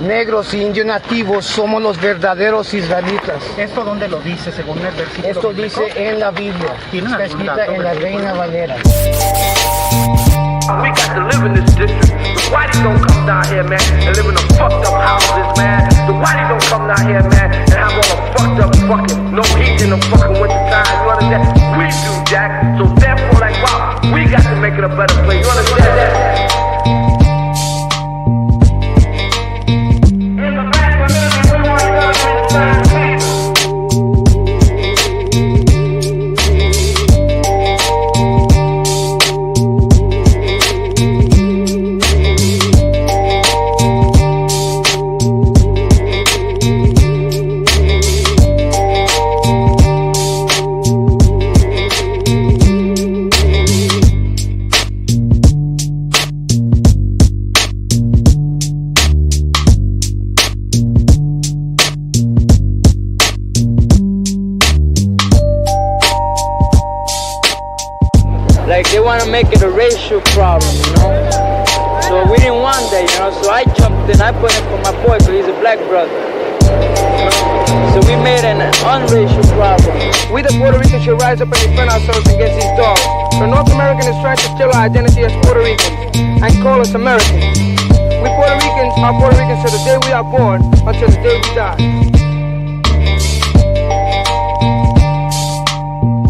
negros y indios nativos somos los verdaderos israelitas. ¿Esto dónde lo dice según el versículo? Esto dice en la Biblia, está escrita en la Reina Valera. We got to live in this district. The whiteys don't come down here, man, and live in the fucked up houses, man. The whiteys don't come down here, man, and have all the fucked up fucking no heat in the fucking winter time. You understand? We do, Jack. So therefore, like, wow, we got to make it a better place. You understand that? Like they want to make it a racial problem, you know. So we didn't want that, you know. So I jumped in, I put it for my boy, because he's a black brother. You know? So we made an unracial problem. We the Puerto Ricans should rise up and defend ourselves against these dogs. The North American is trying to steal our identity as Puerto Ricans and call us Americans. We Puerto Ricans are Puerto Ricans till the day we are born, until the day we die.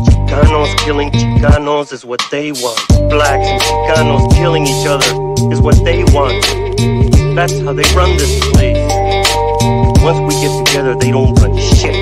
Chicanos killing Chicanos is what they want. Blacks and Chicanos killing each other is what they want. That's how they run this place. Once we get together, they don't run shit.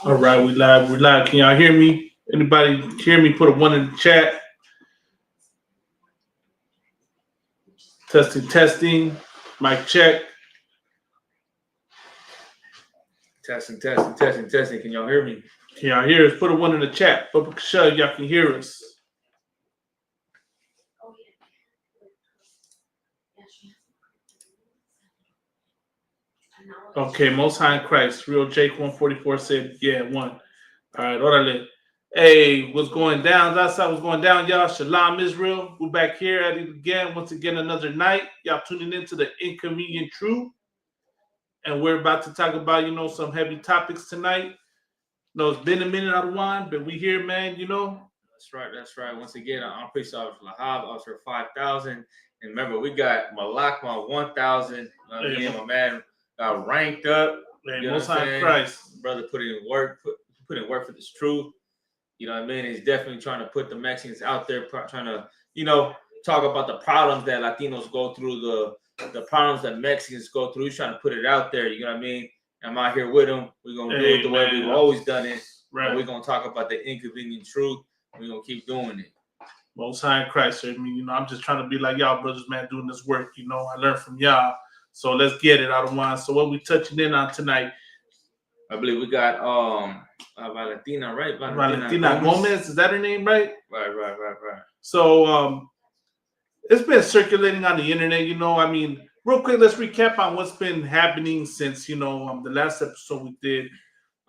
All right, we live. Can y'all hear me? Anybody hear me? Put a 1 in the chat. Testing. Mic check. Testing. Can y'all hear me? Can y'all hear us? Put a 1 in the chat. But sure y'all can hear us. Okay, Most High in Christ. Real Jake 144 said, yeah, 1. All right, orale. Hey, what's going down? That's how what's going down, y'all. Shalom, Israel. We're back here at it again. Once again, another night. Y'all tuning into the Inconvenient Truth. And we're about to talk about, some heavy topics tonight. It's been a minute, Arwan, but we here, man, That's right. Once again, I'm Priest Officer Lahab, Officer 5,000. And remember, we got Malakma 1,000. My man got ranked up. Man, Most High Christ. Brother put in work for this truth. You know what I mean? He's definitely trying to put the Mexicans out there, trying to, talk about the problems that Latinos go through, the problems that Mexicans go through. He's trying to put it out there. You know what I mean? I'm out here with him. We're going to do it the way we've always done it. Right. We're going to talk about the inconvenient truth. We're going to keep doing it. Most High in Christ. I mean, I'm just trying to be like y'all brothers, man, doing this work. I learned from y'all. So let's get it out of one. So what we touching in on tonight? I believe we got Valentina, right? Valentina Gomez. Is that her name, right? Right. So it's been circulating on the internet, real quick, let's recap on what's been happening since, the last episode we did.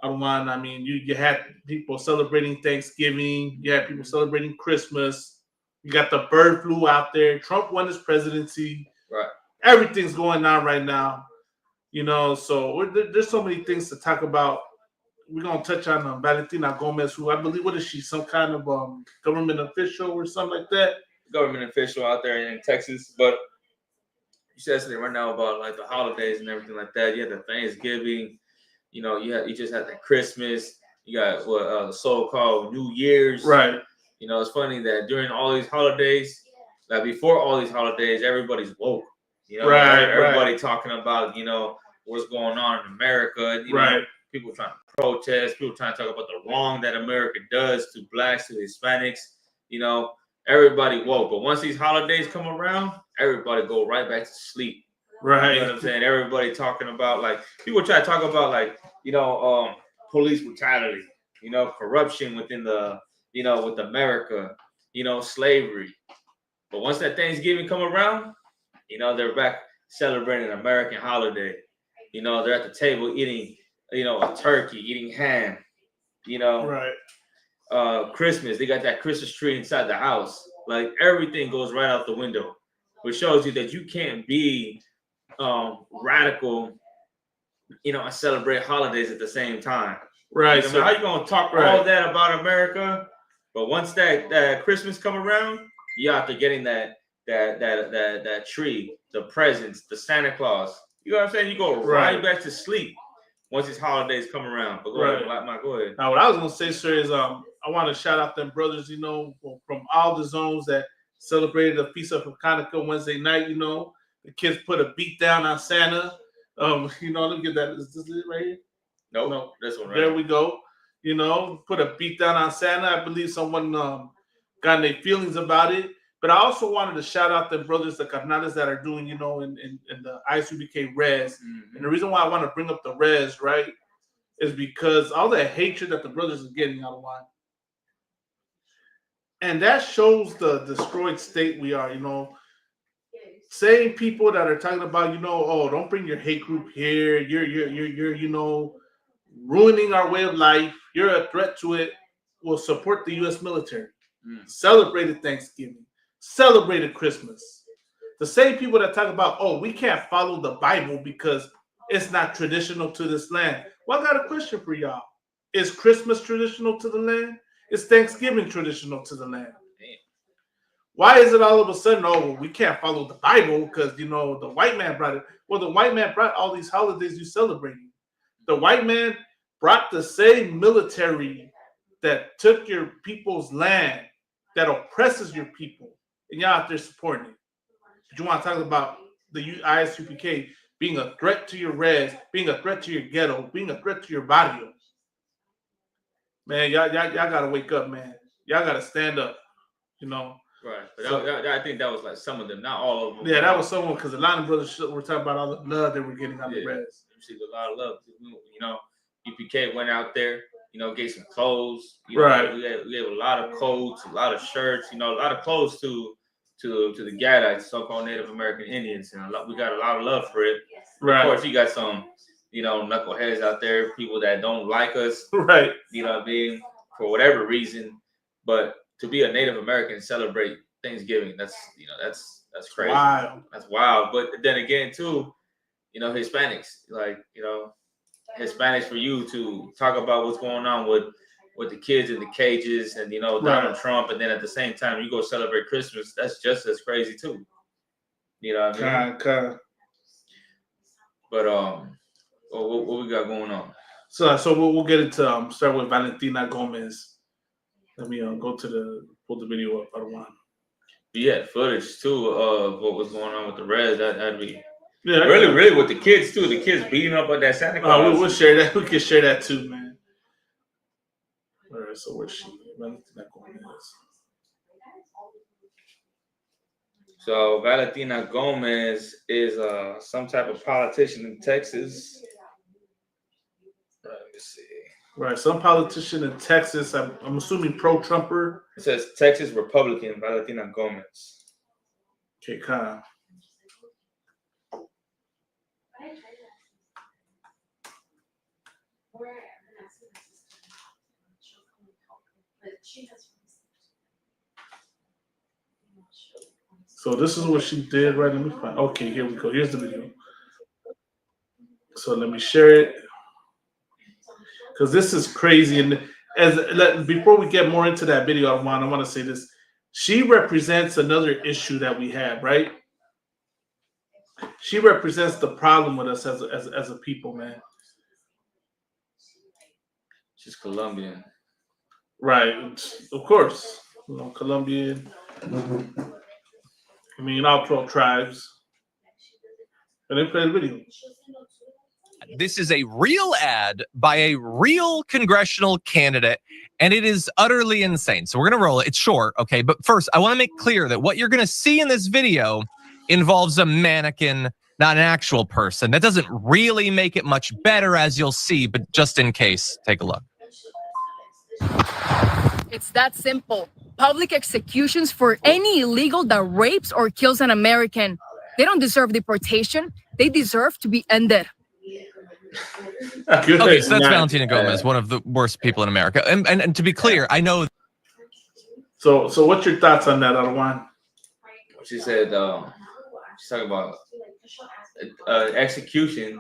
You had people celebrating Thanksgiving. You had people celebrating Christmas. You got the bird flu out there. Trump won his presidency. Right. Everything's going on right now. So there's so many things to talk about. We're going to touch on Valentina Gomez, who I believe, what is she, some kind of government official or something like that? Government official out there in Texas. But you said something right now about like the holidays and everything like that. You had the Thanksgiving. You just had the Christmas. You got the so-called New Year's. Right. It's funny that during all these holidays, like before all these holidays, everybody's woke. Everybody talking about, what's going on in America. Right. People trying to protest. People trying to talk about the wrong that America does to blacks, to Hispanics. Everybody woke. But once these holidays come around, everybody go right back to sleep. Right. You know what I'm saying? Everybody talking about, like, people try to talk about, like, police brutality, corruption within the, with America, slavery. But once that Thanksgiving come around, they're back celebrating an American holiday. They're at the table eating, a turkey, eating ham, Right. Christmas, they got that Christmas tree inside the house. Like, everything goes right out the window, which shows you that you can't be radical, and celebrate holidays at the same time. Right. So how you gonna talk all that about America, but once that Christmas come around, you out there getting that tree, the presents, the Santa Claus. You know what I'm saying? You go right back to sleep once these holidays come around. But go ahead, go ahead. Now, what I was gonna say, sir, is I want to shout out them brothers, from all the zones that celebrated the Feast of Hanukkah Wednesday night. The kids put a beat down on Santa. Let me get that. Is this it right here? Nope. No, this one right there. We go. Put a beat down on Santa. I believe someone got their feelings about it. But I also wanted to shout out the brothers, the carnales that are doing, in the ISUPK res. Mm-hmm. And the reason why I want to bring up the res, right, is because all the hatred that the brothers are getting out of line. And that shows the destroyed state we are, Same people that are talking about, oh, don't bring your hate group here. You're ruining our way of life. You're a threat to it. Will support the U.S. military. Celebrated Thanksgiving. Celebrated Christmas. The same people that talk about, oh, we can't follow the Bible because it's not traditional to this land. Well, I got a question for y'all. Is Christmas traditional to the land? Is Thanksgiving traditional to the land? Why is it all of a sudden, oh, well, we can't follow the Bible because, the white man brought it? Well, the white man brought all these holidays you celebrating. The white man brought the same military that took your people's land, that oppresses your people, and y'all out there supporting it. But you want to talk about the ISUPK being a threat to your res, being a threat to your ghetto, being a threat to your barrio. Man, y'all got to wake up, man. Y'all got to stand up, Right, but I think that was like some of them, not all of them. Yeah, that was someone, because a lot of brothers were talking about all the love they were getting on the res. You see a lot of love. UPK went out there, gave some clothes. Right. We gave a lot of coats, a lot of shirts, a lot of clothes to the Gadites, so-called Native American Indians, and we got a lot of love for it. Right. Of course, you got some, knuckleheads out there, people that don't like us. Right. You know what I mean? For whatever reason, but to be a Native American and celebrate Thanksgiving, that's crazy. Wow. That's wild. But then again, too, Hispanics, Hispanics, for you to talk about what's going on with the kids in the cages and Donald Trump, and then at the same time you go celebrate Christmas, that's just as crazy too. You know what I mean? Okay. But what we got going on? So we'll get into start with Valentina Gomez. Let me pull the video up. I don't want. You had footage too of what was going on with the res. That'd be Yeah, really with the kids too. The kids beating up on that Santa Claus. We'll share that. We can share that too, man. All right. So where's she? Valentina Gomez. So Valentina Gomez is some type of politician in Texas. Let me see. Right, some politician in Texas. I'm assuming pro-Trumper. It says Texas Republican Valentina Gomez. Okay, kind of. So this is what she did, right? Let me find. Okay, here we go. Here's the video. So let me share it, because this is crazy. And before we get more into that video, I want to say this. She represents another issue that we have, right? She represents the problem with us as a people, man. She's Colombian. Right, of course. Colombian. I mean, all 12 tribes. And then play the video. This is a real ad by a real congressional candidate, and it is utterly insane. So we're going to roll it. It's short, okay? But first, I want to make clear that what you're going to see in this video involves a mannequin, not an actual person. That doesn't really make it much better, as you'll see, but just in case, take a look. It's that simple. Public executions for any illegal that rapes or kills an American. They don't deserve deportation. They deserve to be ended. Okay, so that's Valentina Gomez, one of the worst people in America. And to be clear, I know. So what's your thoughts on that, Arwan? She said she's talking about execution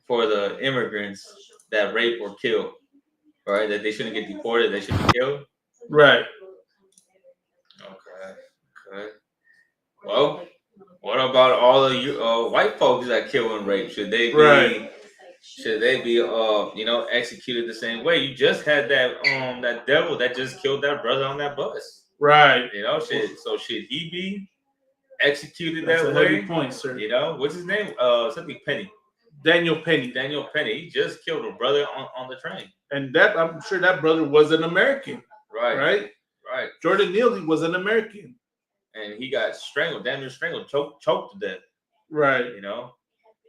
for the immigrants that rape or kill, right? That they shouldn't get deported, they should be killed. Right. Okay. Well, what about all of you white folks that kill and rape? Should they be executed the same way? You just had that devil that just killed that brother on that bus. Right. So should he be executed That's that a way? heavy point, sir. What's his name? Something Penny. Daniel Penny. He just killed a brother on the train. And that, I'm sure that brother was an American. Right. Jordan Neely was an American. And he got strangled, damn near strangled, choked to death. Right.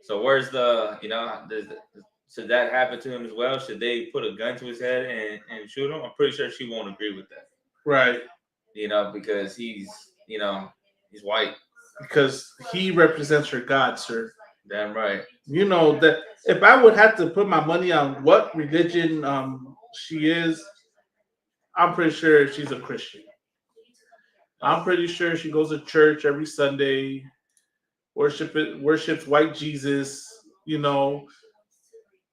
So where's should that happen to him as well? Should they put a gun to his head and shoot him? I'm pretty sure she won't agree with that. Right. Because he's white. Because he represents her God, sir. Damn right. That if I would have to put my money on what religion she is, I'm pretty sure she's a Christian. I'm pretty sure she goes to church every Sunday, worships white Jesus,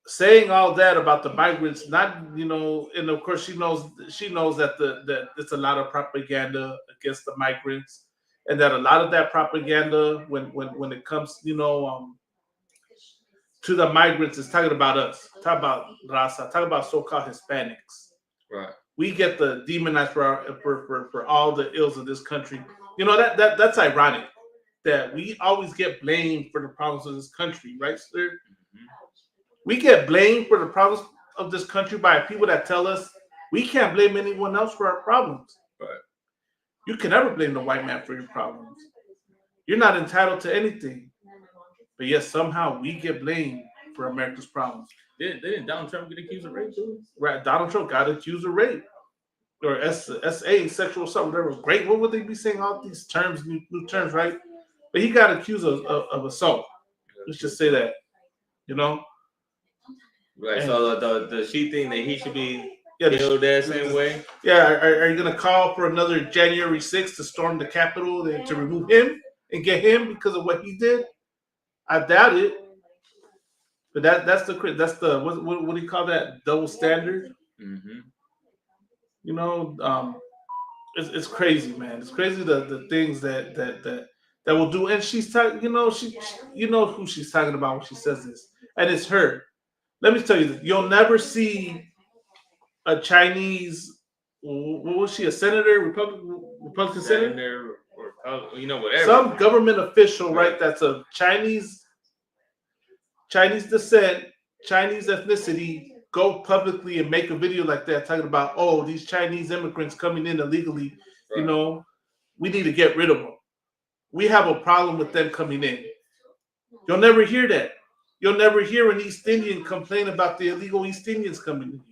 saying all that about the migrants, not, and of course she knows that that it's a lot of propaganda against the migrants, and that a lot of that propaganda when it comes, to the migrants is talking about us, talking about Raza, talking about so-called Hispanics. Right. We get the demonized for all the ills of this country. That's ironic that we always get blamed for the problems of this country, right, sir? Mm-hmm. We get blamed for the problems of this country by people that tell us we can't blame anyone else for our problems. Right. You can never blame the white man for your problems. You're not entitled to anything. But yet somehow we get blamed for America's problems. Didn't Donald Trump get accused of rape too? Right, Donald Trump got accused of rape. Or SA, sexual assault, whatever. Great. What would they be saying? All these terms, new terms, right? But he got accused of assault. Let's just say that, Right. So does she think that he should be killed that same way? Yeah. Are you going to call for another January 6th to storm the Capitol to remove him and get him because of what he did? I doubt it. But that's the what do you call that? Double standard. Mm-hmm. It's crazy, man. It's crazy the things that will do. And she's talking, who she's talking about when she says this, and it's her. Let me tell you this: you'll never see a Chinese. What was she? A senator, Republican senator, or whatever. Some government official, right? That's a Chinese descent, Chinese ethnicity, go publicly and make a video like that talking about, these Chinese immigrants coming in illegally, right. We need to get rid of them. We have a problem with them coming in. You'll never hear that. You'll never hear an East Indian complain about the illegal East Indians coming in.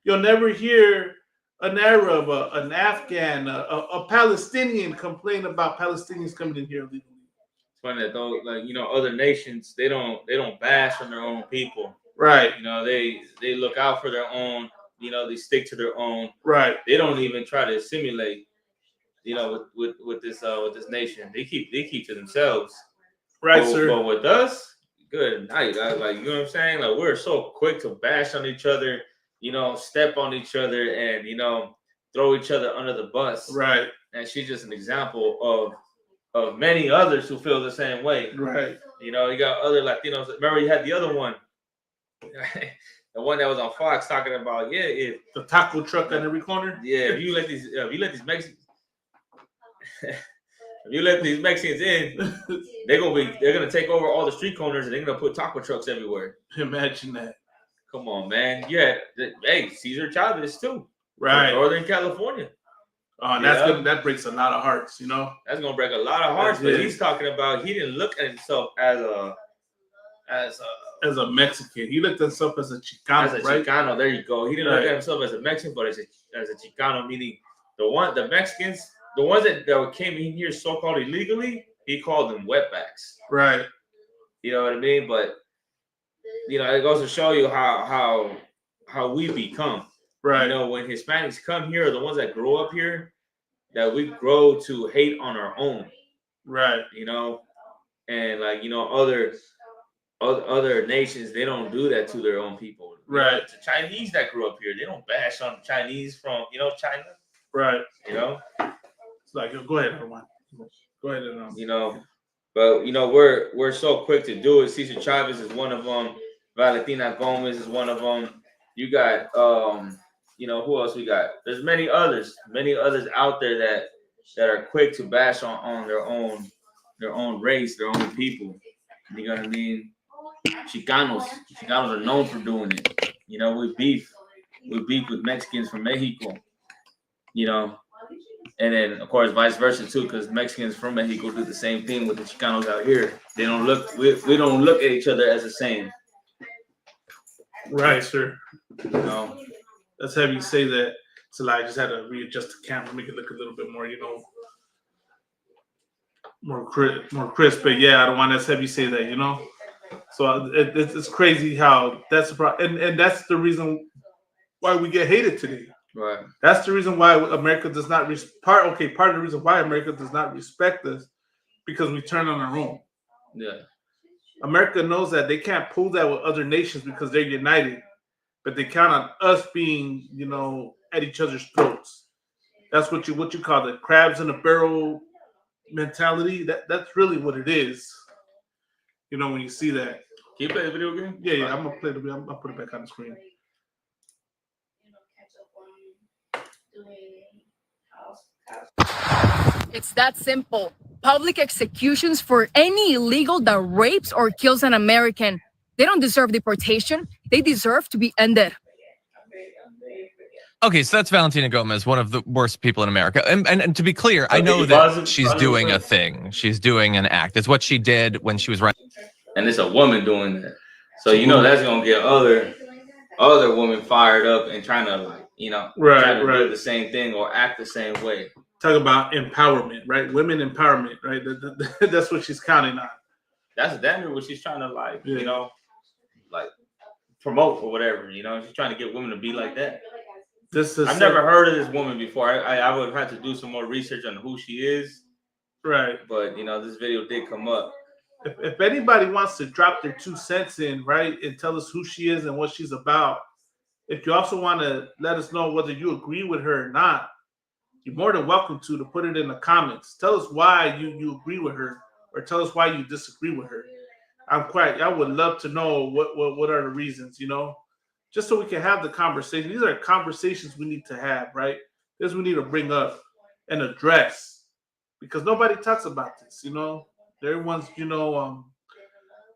You'll never hear an Arab, an Afghan, a Palestinian complain about Palestinians coming in here illegally. Funny that though, other nations, they don't bash on their own people. Right. They look out for their own. They stick to their own. Right. They don't even try to assimilate. With this nation, they keep to themselves. Right, sir. But with us, good night. You know what I'm saying? Like, we're so quick to bash on each other. Step on each other and throw each other under the bus. Right. And she's just an example of many others who feel the same way. Right. You got other Latinos. Remember, you had the other one, the one that was on Fox talking about, if the taco truck on every corner. Yeah, if you let these Mexicans, if you let these Mexicans in, they're gonna take over all the street corners and they're gonna put taco trucks everywhere. Imagine that. Come on, man. Yeah, hey, Cesar Chavez too. Right. Northern California. Oh, that breaks a lot of hearts, That's gonna break a lot of hearts. But he's talking about he didn't look at himself as as a Mexican. He looked at himself as a Chicano, as a right? Chicano. There you go. He didn't Right. look at himself as a Mexican, but as a Chicano, meaning the Mexicans, the ones that came in here so-called illegally, he called them wetbacks. Right. You know what I mean? But you know, it goes to show you how we become. Right. You know, when Hispanics come here, or the ones that grow up here, that we grow to hate on our own. Right. You know, and like, you know, other nations, they don't do that to their own people. Right. You know, the Chinese that grew up here, they don't bash on the Chinese from, you know, China. Right. You know, it's like, go ahead, everyone. Go ahead and you know, but you know, we're so quick to do it. Cesar Chavez is one of them. Valentina Gomez is one of them. You got you know, who else we got? There's many others out there that are quick to bash on their own race, their own people. You know what I mean? Chicanos are known for doing it. You know, we beef with Mexicans from Mexico. You know, and then of course vice versa too, because Mexicans from Mexico do the same thing with the Chicanos out here. They don't look, we don't look at each other as the same. Right, sir. You know, that's heavy. You say that. So I just had to readjust the camera, make it look a little bit more, you know, more crisp. But yeah, I don't want that's heavy. You say that, you know. So it's crazy how that's a problem, and that's the reason why we get hated today. Right. That's the reason why America does not part of the reason why America does not respect us, because we turn on our own. Yeah. America knows that they can't pull that with other nations because they're united, but they count on us being, you know, at each other's throats. That's what you call the crabs in a barrel mentality. That's really what it is. You know, when you see that. Can you play the video again? Yeah, I'm gonna play the video. I'm gonna put it back on the screen. It's that simple. Public executions for any illegal that rapes or kills an American. They don't deserve deportation. They deserve to be ended. Okay, so that's Valentina Gomez, one of the worst people in America. And to be clear, I know that she's doing a thing. She's doing an act. It's what she did when she was running. And it's a woman doing that. So you know that's gonna get other women fired up and trying to, like, you know, trying to do the same thing or act the same way. Talk about empowerment, right? Women empowerment, right? That's what she's counting on. That's damn what she's trying to, like, you know, like promote or whatever. You know, she's trying to get women to be like that. I've never heard of this woman before. I would have to do some more research on who she is. Right. But you know, this video did come up. If anybody wants to drop their 2 cents in, right, and tell us who she is and what she's about, if you also want to let us know whether you agree with her or not, you're more than welcome to put it in the comments. Tell us why you agree with her, or tell us why you disagree with her. I would love to know what are the reasons, you know, just so we can have the conversation. These are conversations we need to have, right? This we need to bring up and address, because nobody talks about this, you know. Everyone's, you know,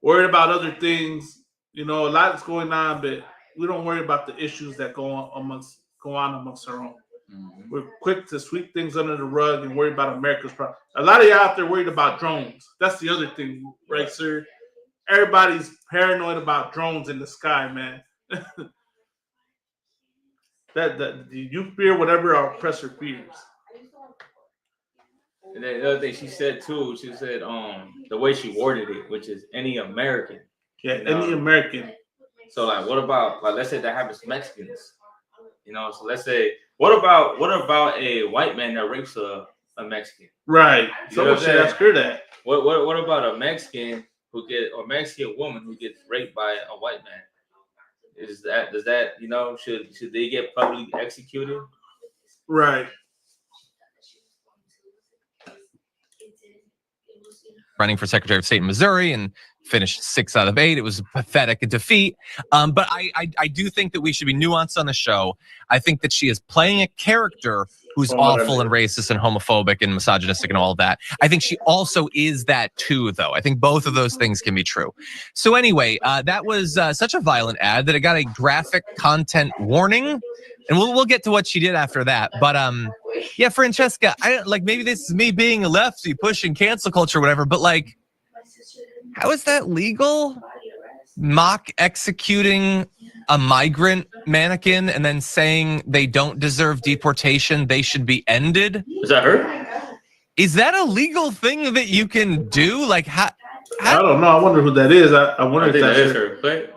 worried about other things. You know, a lot is going on, but we don't worry about the issues that go on amongst our own. Mm-hmm. We're quick to sweep things under the rug and worry about America's problem. A lot of you out there worried about drones. That's the other thing, right, sir? Everybody's paranoid about drones in the sky, man. that you fear whatever our oppressor fears. And then the other thing she said too, she said the way she worded it, which is any American. Yeah, any American. So like, what about, like, let's say that happens to Mexicans, you know? So let's say, what about a white man that rapes a Mexican? Right. Someone should ask her that. What about a Mexican or Mexican woman who gets raped by a white man? Does that, you know, should they get publicly executed? Right. Running for Secretary of State in Missouri and finished 6 out of 8. It was a pathetic defeat. But I do think that we should be nuanced on the show. I think that she is playing a character who's awful and racist and homophobic and misogynistic and all of that. I think she also is that too, though. I think both of those things can be true. So anyway, that was such a violent ad that it got a graphic content warning. And we'll get to what she did after that. But yeah, Francesca, maybe this is me being a lefty pushing cancel culture or whatever, but like, how is that legal? mock executing a migrant mannequin and then saying they don't deserve deportation, they should be ended. Is that her? Is that a legal thing that you can do? Like, how I don't know. I wonder who that is. I wonder I if think that's that is her. her. But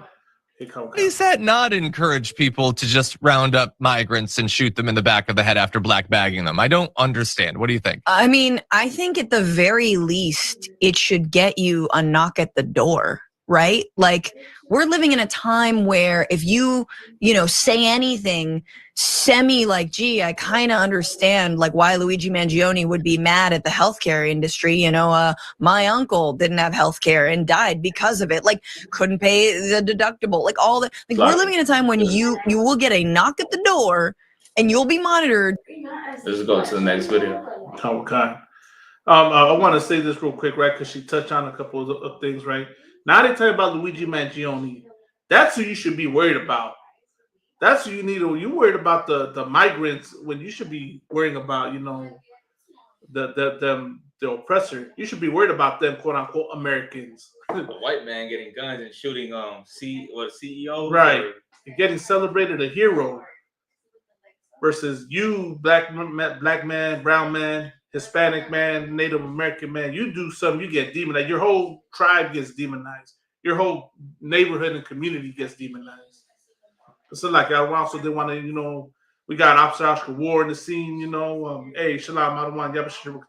does that not encourage people to just round up migrants and shoot them in the back of the head after black bagging them? I don't understand. What do you think? I mean, I think at the very least, it should get you a knock at the door, right? Like, we're living in a time where if you say anything semi like, gee, I kind of understand like why Luigi Mangione would be mad at the healthcare industry. My uncle didn't have healthcare and died because of it. Like, couldn't pay the deductible, like all that. Like, we're living in a time when you will get a knock at the door and you'll be monitored. let's go to the next video. Okay. I want to say this real quick, right? Because she touched on a couple of things, right? Now they talk about Luigi Mangione. That's who you should be worried about. That's who you need. You're worried about the migrants when you should be worrying about, the oppressor. You should be worried about them, quote unquote, Americans. A white man getting guns and shooting CEO. Right. You're getting celebrated a hero versus you, black man, brown man, Hispanic man, Native American man. You do something, you get demonized. Your whole tribe gets demonized. Your whole neighborhood and community gets demonized. So like I also did want to, we got Officer Oscar Ward in the scene, hey, Shalom, I don't want Yabashir.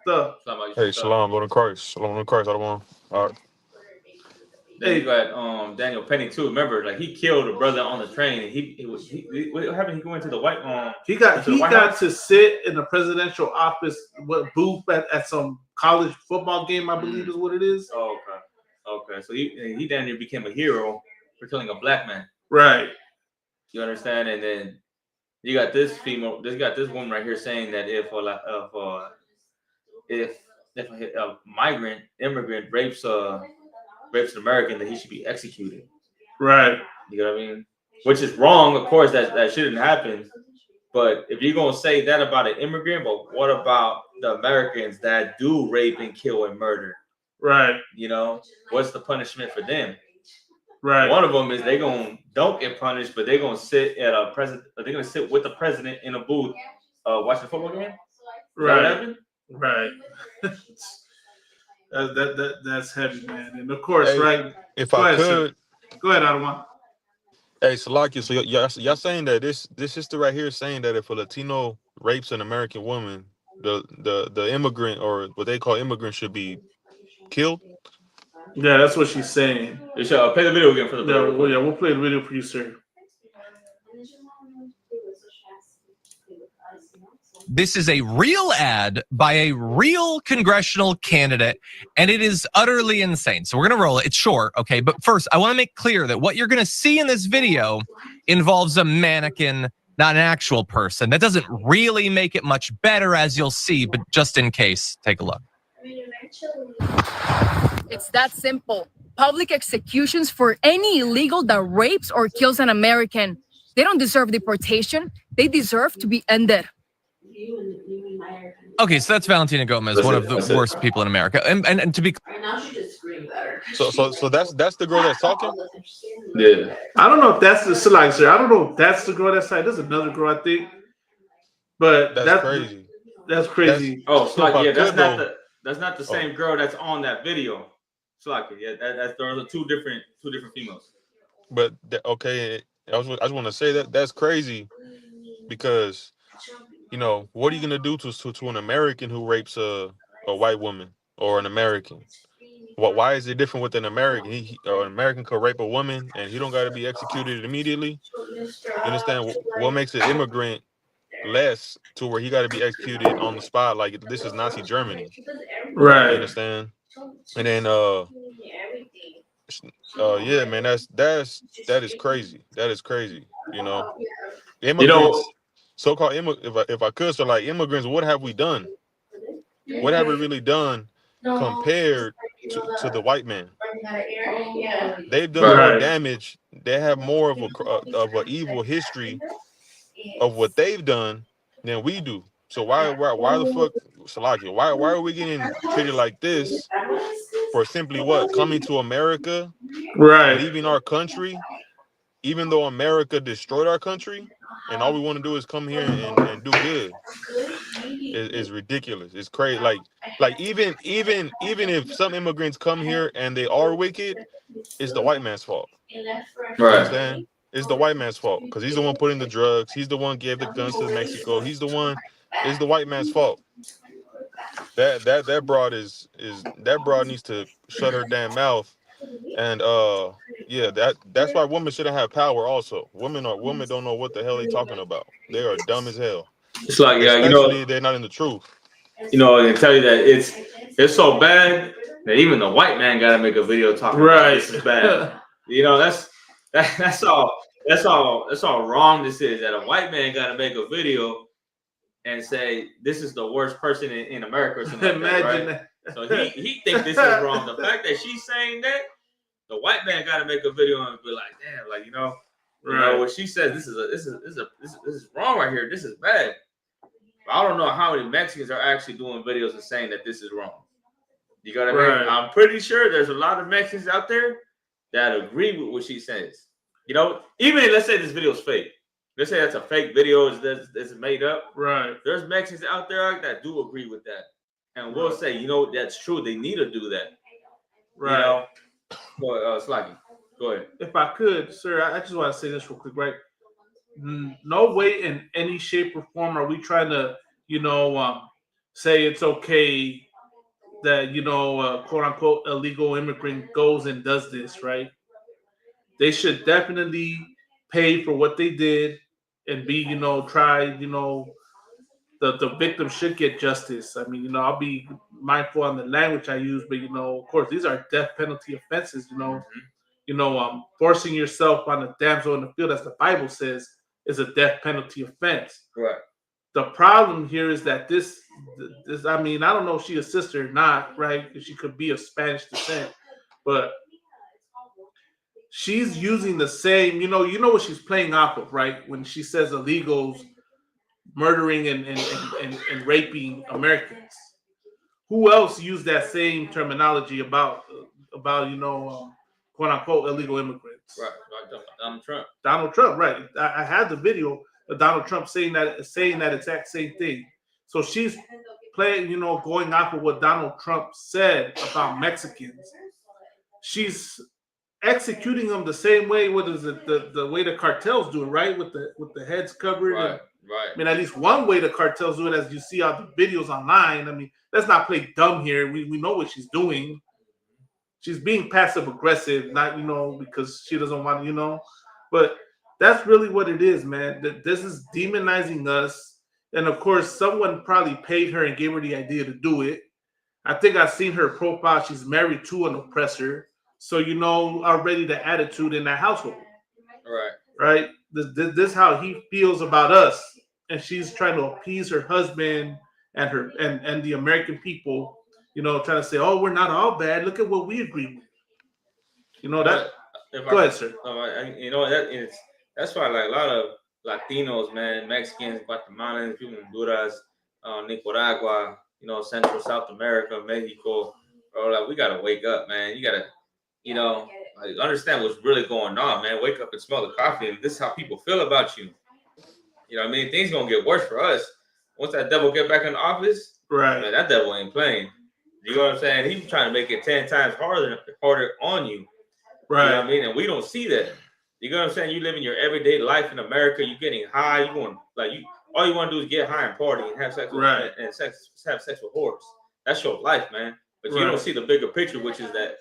Hey, Shalom, Lord in Christ. Shalom in Christ, I don't want. All right. Then you got Daniel Penny too. Remember, like he killed a brother on the train, and he what happened? He went to the white he got to sit in the presidential office booth at some college football game, I believe is what it is. Oh, okay. So he then became a hero for killing a black man. Right. You understand? And then you got this woman right here saying that if a immigrant rapes an American, that he should be executed. Right. You know what I mean? Which is wrong, of course. That shouldn't happen. But if you're gonna say that about an immigrant, but what about the Americans that do rape and kill and murder? Right. What's the punishment for them? Right. One of them is don't get punished, but they're gonna sit they're gonna sit with the president in a booth, watching a football game. Right. Right. That's heavy, man. And of course, hey, right. If I could, go ahead, Adawan. Hey, Salakia, so y'all saying that this sister right here is saying that if a Latino rapes an American woman, the immigrant, or what they call immigrant, should be killed? Yeah, that's what she's saying. You should play the video again for the video. We'll play the video for you, sir. This is a real ad by a real congressional candidate, and it is utterly insane. So we're going to roll it. It's short, okay? But first, I want to make clear that what you're going to see in this video involves a mannequin, not an actual person. That doesn't really make it much better, as you'll see, but just in case, take a look. It's that simple. Public executions for any illegal that rapes or kills an American. They don't deserve deportation. They deserve to be ended. Okay, so that's Valentina Gomez, one of the worst people in America. And to be so that's the girl that's talking? Yeah. I don't know if that's the sir. I don't know if that's the girl that's like. There's another girl, I think. But that's crazy. That's crazy. That's not the same girl that's on that video. Those are two different females. But okay, I just want to say that's crazy because what are you gonna do to an American who rapes a white woman or an American? Why is it different with an American? An American could rape a woman and he don't got to be executed immediately. You understand? What makes an immigrant less to where he got to be executed on the spot? Like this is Nazi Germany, right? You understand? And then yeah, man, that is crazy. That is crazy. Immigrants. So-called if I could, so like immigrants, what have we done? What have we really done compared to the white man? They've done more damage. They have more of an evil history of what they've done than we do. So why the fuck, Salakia? Why are we getting treated like this for simply what? Coming to America, Right. leaving our country, even though America destroyed our country, and all we want to do is come here and do good. It's ridiculous. It's crazy. Like even if some immigrants come here and they are wicked, it's the white man's fault. You understand? It's the white man's fault because he's the one putting the drugs. He's the one gave the guns to Mexico. He's the one. It's the white man's fault. That broad is that broad needs to shut her damn mouth. And yeah, that's why women shouldn't have power. Also, women don't know what the hell they talking about. They are dumb as hell. It's like, yeah, Especially they're not in the truth. You know, they tell you that it's so bad that even the white man got to make a video talking about this is bad. You know, that's all wrong. This is that a white man got to make a video and say this is the worst person in America or something like that, right? So he thinks this is wrong. The fact that she's saying that, the white man got to make a video and be like, damn, like you know what she says. This is wrong right here. This is bad. But I don't know how many Mexicans are actually doing videos and saying that this is wrong. You got what I mean? I'm pretty sure there's a lot of Mexicans out there that agree with what she says. You know, even let's say this video is fake. Let's say that's a fake video, it's made up. Right. There's Mexicans out there that do agree with that. And we'll say, you know, that's true. They need to do that. Right. You know? Slaggy, go ahead. If I could, sir, I just want to say this real quick, right? No way in any shape or form are we trying to, say it's okay that, quote unquote, illegal immigrant goes and does this, right? They should definitely pay for what they did and be, the victim should get justice. I mean, I'll be mindful on the language I use, but of course, these are death penalty offenses. Forcing yourself on a damsel in the field, as the Bible says, is a death penalty offense. Right. The problem here is that this. I mean, I don't know if she's a sister or not, right? She could be of Spanish descent, but she's using the same. You know what she's playing off of, right? When she says illegals murdering and raping Americans. Who else used that same terminology about quote unquote illegal immigrants? Right, Donald Trump. Donald Trump, right? I had the video of Donald Trump saying that exact same thing. So she's playing, going off of what Donald Trump said about Mexicans. She's executing them the same way. What is it? The way the cartels do it, right? With the heads covered. Right. Right. I mean, at least one way the cartels do it, as you see all the videos online. I mean, let's not play dumb here. We know what she's doing. She's being passive aggressive, not because she doesn't want But that's really what it is, man. This is demonizing us, and of course, someone probably paid her and gave her the idea to do it. I think I've seen her profile. She's married to an oppressor, so already the attitude in that household. Right. Right. This is how he feels about us, and she's trying to appease her husband and her and the American people, trying to say, "Oh, we're not all bad. Look at what we agree with." That. Go ahead, sir. That's why like a lot of Latinos, man, Mexicans, Guatemalans, people in Honduras, Nicaragua, Central South America, Mexico, bro, like we gotta wake up, man. You gotta, understand what's really going on, man. Wake up and smell the coffee, and this is how people feel about you. You know what I mean? Things gonna get worse for us once that devil get back in office. Right. Man, that devil ain't playing. You know what I'm saying? He's trying to make it 10 times harder on you. Right. You know what I mean? And we don't see that. You know what I'm saying? You live in your everyday life in America. You're getting high. You going all you want to do is get high and party and have sex with have sex with whores. That's your life, man. But you don't see the bigger picture, which is that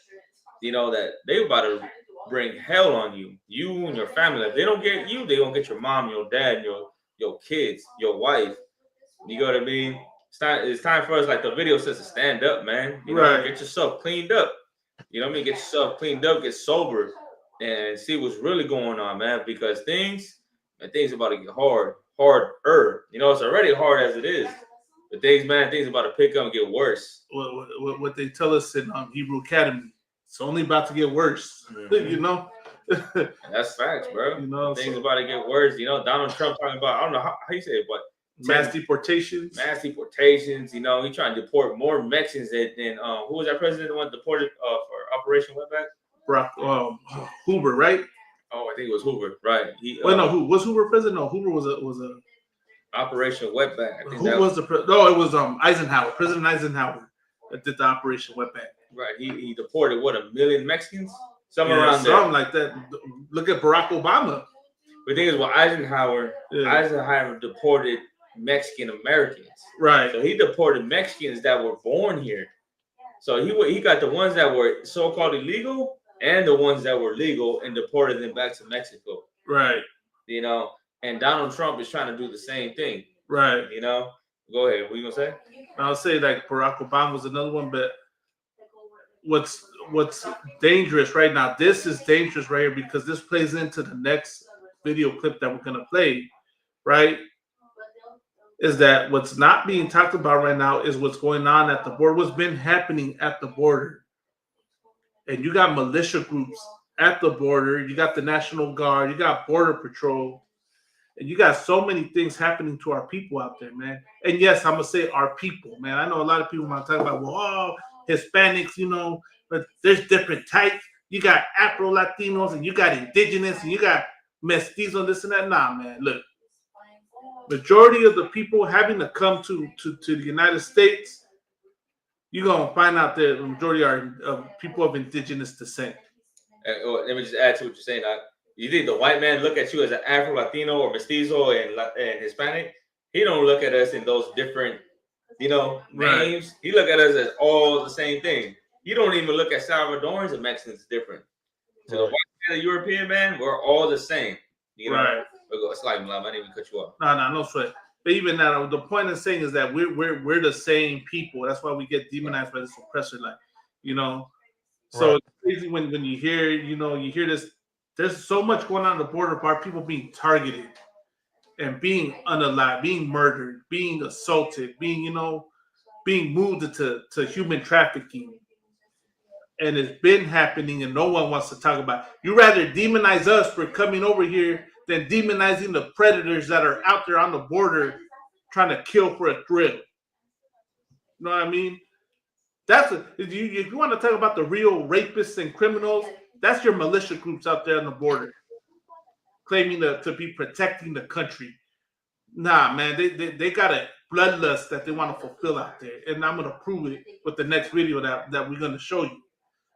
that they about to bring hell on you, you and your family. If they don't get you, they gonna get your mom, your dad, your kids, your wife. You know what I mean? It's time for us, like the video says, to stand up, man. Get yourself cleaned up. You know what I mean? Get yourself cleaned up, get sober, and see what's really going on, man. Because things about to get harder. It's already hard as it is. But things about to pick up and get worse. What they tell us in Hebrew Academy, it's only about to get worse. That's facts, bro. Things about to get worse. Donald Trump talking about, I don't know how you say it, but mass deportations. Mass deportations. You know, he trying to deport more Mexicans than who was our president the one deported for Operation Wetback? Barack Hoover, right? Oh, I think it was Hoover, right? Who was Hoover president? No, Hoover was a Operation Wetback. I think who was the president? No, it was Eisenhower, President Eisenhower, that did the Operation Wetback. Right. He deported what, 1 million Mexicans? Something like that. Look at Barack Obama. The thing is, well, Eisenhower deported Mexican Americans. Right. So he deported Mexicans that were born here. So he got the ones that were so-called illegal and the ones that were legal and deported them back to Mexico. Right. You know, and Donald Trump is trying to do the same thing. Right. You know, go ahead. What you gonna say? I'll say like Barack Obama was another one, but what's dangerous right now? This is dangerous right here because this plays into the next video clip that we're gonna play, right? Is that what's not being talked about right now is what's going on at the border, what's been happening at the border. And you got militia groups at the border, you got the National Guard, you got Border Patrol, and you got so many things happening to our people out there, man. And yes, I'm gonna say our people, man. I know a lot of people might talk about, well, oh, Hispanics, you know, but there's different types. You got Afro-Latinos and you got indigenous and you got mestizos, this and that. Nah, man, look. Majority of the people having to come to the United States, you're going to find out that the majority are people of indigenous descent. Let me just add to what you're saying. You think the white man look at you as an Afro-Latino or mestizo and Hispanic? He don't look at us in those different, you know, names. Right. He look at us as all the same thing. You don't even look at Salvadorans and Mexicans different. So the white man, the European man, we're all the same. You know? Right. It's like, I didn't even cut you off. No sweat. But even now, the point of saying is that we're the same people. That's why we get demonized by this oppressor, like, you know. So it's crazy when you hear, you know, you hear this. There's so much going on the border of our people being targeted and being unalived, being murdered, being assaulted, being, you know, being moved to human trafficking. And it's been happening and no one wants to talk about it. You rather demonize us for coming over here than demonizing the predators that are out there on the border trying to kill for a thrill. You know what I mean? If you want to talk about the real rapists and criminals, that's your militia groups out there on the border claiming to be protecting the country. Nah, man, they got a bloodlust that they want to fulfill out there. And I'm going to prove it with the next video that we're going to show you.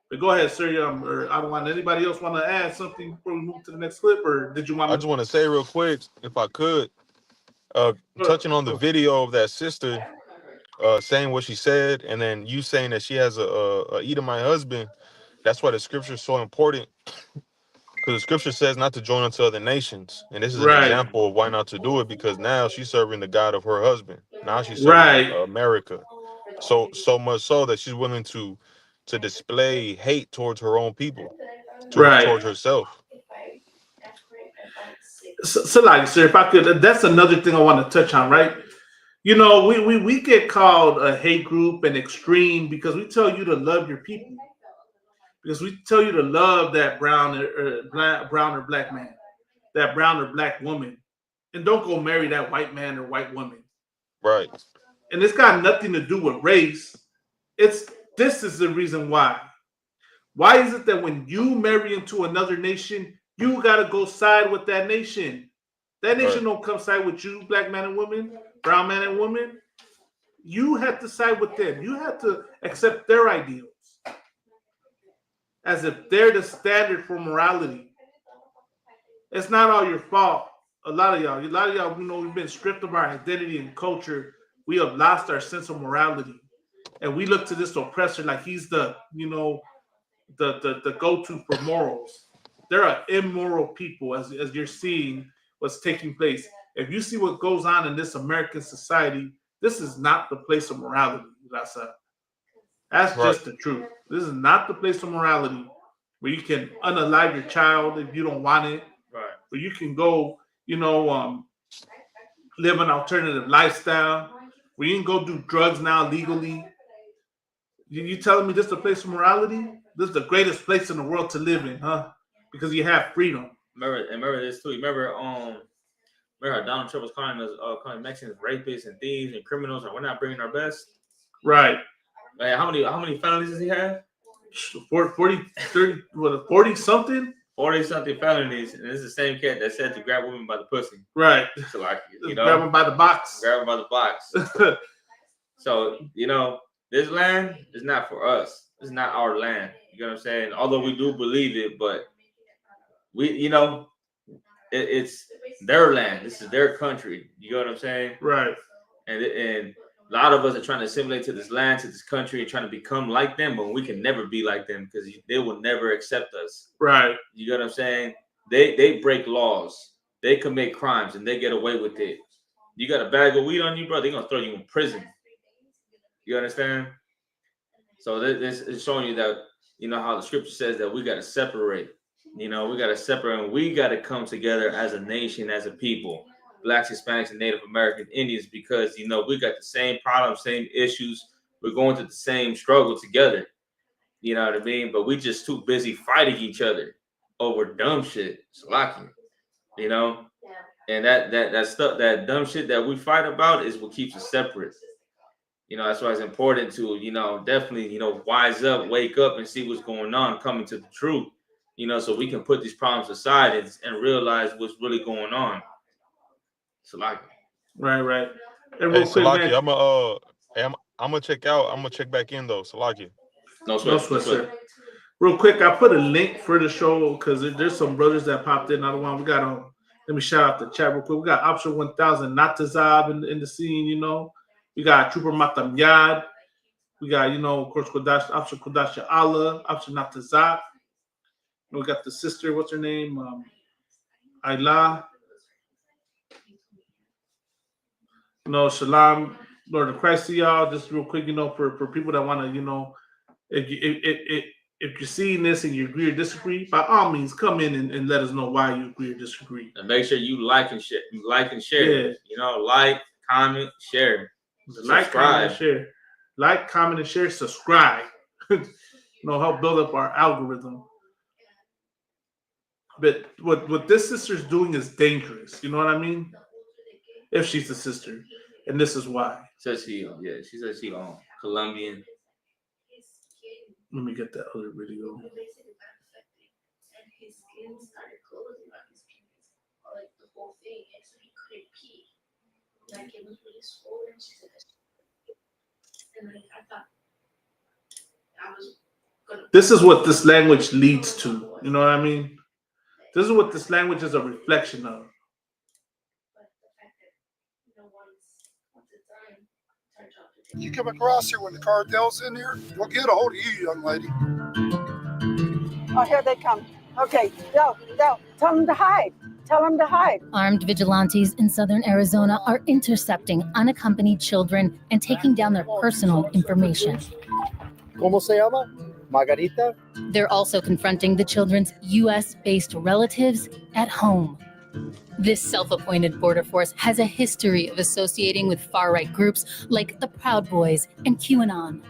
But go ahead, sir. Or I don't want anybody else want to add something before we move to the next clip, or did you want? I just want to say real quick, if I could, touching on the video of that sister saying what she said, and then you saying that she has a Edomite husband. That's why the scripture is so important, because the scripture says not to join unto other nations, and this is an example of why not to do it. Because now she's serving the God of her husband. Now she's serving America. So much so that she's willing to display hate towards her own people, towards herself. So like, sir, if I could, that's another thing I want to touch on, right? You know, we get called a hate group and extreme because we tell you to love your people, because we tell you to love that brown or black man, that brown or black woman, and don't go marry that white man or white woman. Right. And it's got nothing to do with race. This is the reason why. Why is it that when you marry into another nation, you got to go side with that nation? That nation don't come side with you, black man and woman, brown man and woman. You have to side with them. You have to accept their ideals as if they're the standard for morality. It's not all your fault. A lot of y'all, you know, we've been stripped of our identity and culture. We have lost our sense of morality. And we look to this oppressor like he's the, you know, the go-to for morals. There are immoral people, as you're seeing what's taking place. If you see what goes on in this American society, this is not the place of morality, Raza. That's just the truth. This is not the place of morality where you can unalive your child if you don't want it. Right. Where you can go, you know, live an alternative lifestyle. Where you can go do drugs now legally. You telling me this is the place of morality? This is the greatest place in the world to live in, huh? Because you have freedom. Remember this too. Remember Remember how Donald Trump was calling Mexicans rapists and thieves and criminals, and we're not bringing our best. Right. Like, how many felonies does he have? 40, 30, what, 40 something? 40 something felonies, and this is the same cat that said to grab women by the pussy. Right. So like, you know, grab them by the box. Grab them by the box. So, you know, this land is not for us. It's not our land. You know what I'm saying? Although we do believe it, but we, you know, it's their land. This is their country. You know what I'm saying? Right. And a lot of us are trying to assimilate to this land, to this country, and trying to become like them, but we can never be like them because they will never accept us. Right. You know what I'm saying? They break laws. They commit crimes, and they get away with it. You got a bag of weed on you, bro, they're going to throw you in prison. You understand? So this is showing you that, you know, how the scripture says that we got to separate. You know, we got to separate, and we got to come together as a nation, as a people, Blacks, Hispanics, and Native American Indians, because, you know, we got the same problems, same issues. We're going through the same struggle together. You know what I mean? But we just too busy fighting each other over dumb shit. It's lucky, you know? And that stuff, that dumb shit that we fight about is what keeps us separate. You know, that's why it's important to, you know, definitely, you know, wise up, wake up, and see what's going on, coming to the truth, you know, so we can put these problems aside and realize what's really going on. Salaki. Right. And hey, Salaki, I'm gonna check out. I'm gonna check back in though, Salaki. No sweat, sir. Real quick, I put a link for the show because there's some brothers that popped in. Another one we got. Let me shout out the chat real quick. We got Option 1000, Natazab in the scene. You know, we got Trooper Matam Yad. We got, you know, of course, Option Kodash Allah, Option Natazab. We got the sister. What's her name? Ayla. You know, Shalom, Lord of Christ to y'all. Just real quick, you know, for people that want to, you know, if you're seeing this and you agree or disagree, by all means, come in and let us know why you agree or disagree. And make sure you like and share. Yeah. You know, like, comment, share. Like, comment, and share. Like, comment, and share. Subscribe. You know, help build up our algorithm. But what this sister's doing is dangerous. You know what I mean? If she's a sister. And this is why. Says she says she Colombian. Let me get that other video. This is what this language leads to. You know what I mean? This is what this language is a reflection of. You come across here when the cartel's in here, we'll get a hold of you, young lady. Oh, here they come. Okay, go. Tell them to hide. Armed vigilantes in southern Arizona are intercepting unaccompanied children and taking down their personal information. ¿Cómo se llama? Margarita? They're also confronting the children's U.S.-based relatives at home. This self-appointed border force has a history of associating with far-right groups like the Proud Boys and QAnon.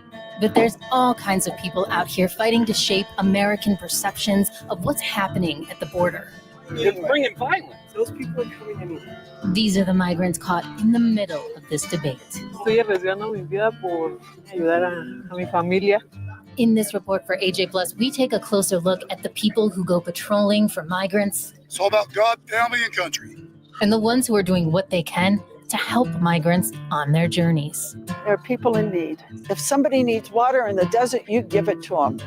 But there's all kinds of people out here fighting to shape American perceptions of what's happening at the border. It's bringing violence. Those people are coming anyway. These are the migrants caught in the middle of this debate. Estoy arriesgando mi vida por ayudar a mi familia. In this report for AJ Plus, we take a closer look at the people who go patrolling for migrants. It's all about God, family, and country. And the ones who are doing what they can to help migrants on their journeys. There are people in need. If somebody needs water in the desert, you give it to them.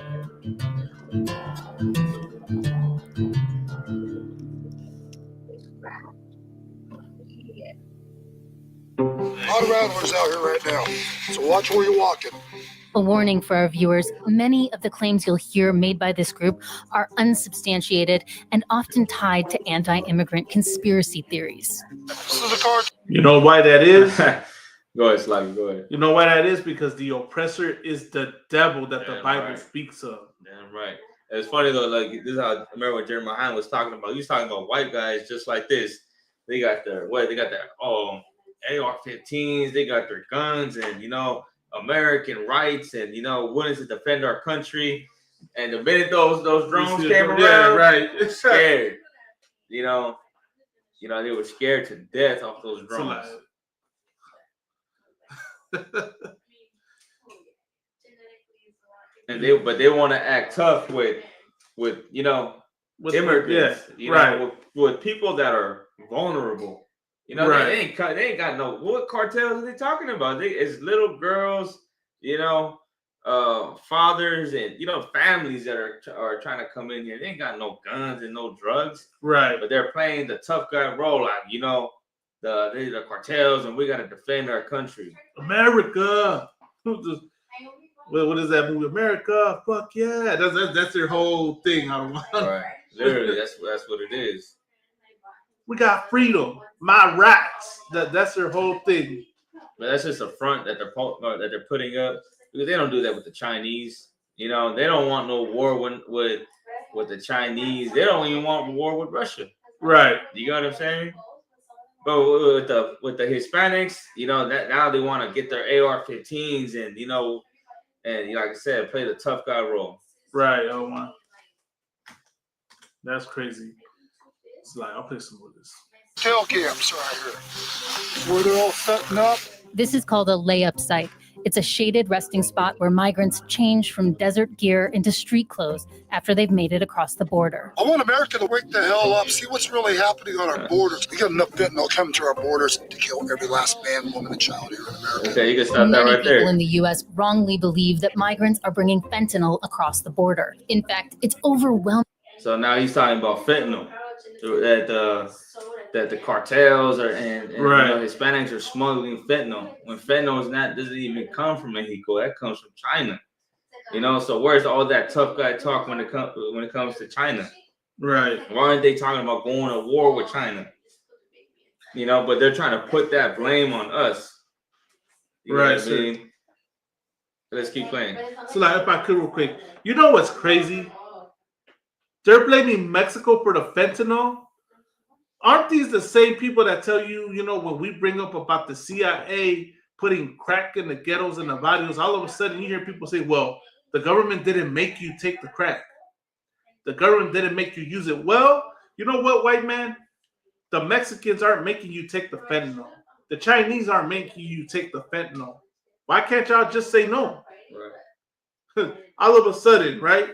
A lot of rattlers out here right now, so watch where you're walking. A warning for our viewers, many of the claims you'll hear made by this group are unsubstantiated and often tied to anti-immigrant conspiracy theories. You know why that is? Go ahead, Sluggy, go ahead. You know why that is? Because the oppressor is the devil that the Bible speaks of. Damn right. It's funny though, like this is how I remember when Jeremiah Hine was talking about. He was talking about white guys just like this. They got their AR-15s, they got their guns, and American rights, and willing to defend our country. And the minute those drones came around, right, it's scared. You know, they were scared to death off those drones. And they want to act tough with you know, immigrants, you know, with people that are vulnerable. You know, they ain't got no, what cartels are they talking about? It's little girls, you know, fathers and, you know, families that are trying to come in here. They ain't got no guns and no drugs. Right. But they're playing the tough guy role, like, you know, the cartels, and we got to defend our country. America. What is that movie? America, fuck yeah. That's their whole thing. Right. Literally, that's what it is. We got freedom. My rights. That's their whole thing. But that's just a front that they're putting up, because they don't do that with the Chinese. You know, they don't want no war with the Chinese. They don't even want war with Russia. Right. You know what I'm saying? But with the Hispanics, you know, that now they want to get their AR-15s and, you know, and like I said, play the tough guy role. Right. Oh wow. That's crazy. It's like, I'll play some of this. Tail camps right here, where they're all setting up. This is called a layup site. It's a shaded resting spot where migrants change from desert gear into street clothes after they've made it across the border. I want America to wake the hell up, see what's really happening on our borders. We got enough fentanyl coming to our borders to kill every last man, woman, and child here in America. Okay, you can stop that right there. Many people in the U.S. wrongly believe that migrants are bringing fentanyl across the border. In fact, it's overwhelming. So now he's talking about fentanyl, that the cartels and you know, Hispanics are smuggling fentanyl. When fentanyl doesn't even come from Mexico, that comes from China. You know, so where's all that tough guy talk when it comes to China? Right. Why aren't they talking about going to war with China? You know, but they're trying to put that blame on us. You know what I mean? Let's keep playing. So, like, if I could real quick, you know what's crazy? They're blaming Mexico for the fentanyl. Aren't these the same people that tell you, you know, when we bring up about the CIA putting crack in the ghettos and the barrios, all of a sudden you hear people say, well, the government didn't make you take the crack. The government didn't make you use it. Well, you know what, white man? The Mexicans aren't making you take the fentanyl. The Chinese aren't making you take the fentanyl. Why can't y'all just say no? Right. All of a sudden, right?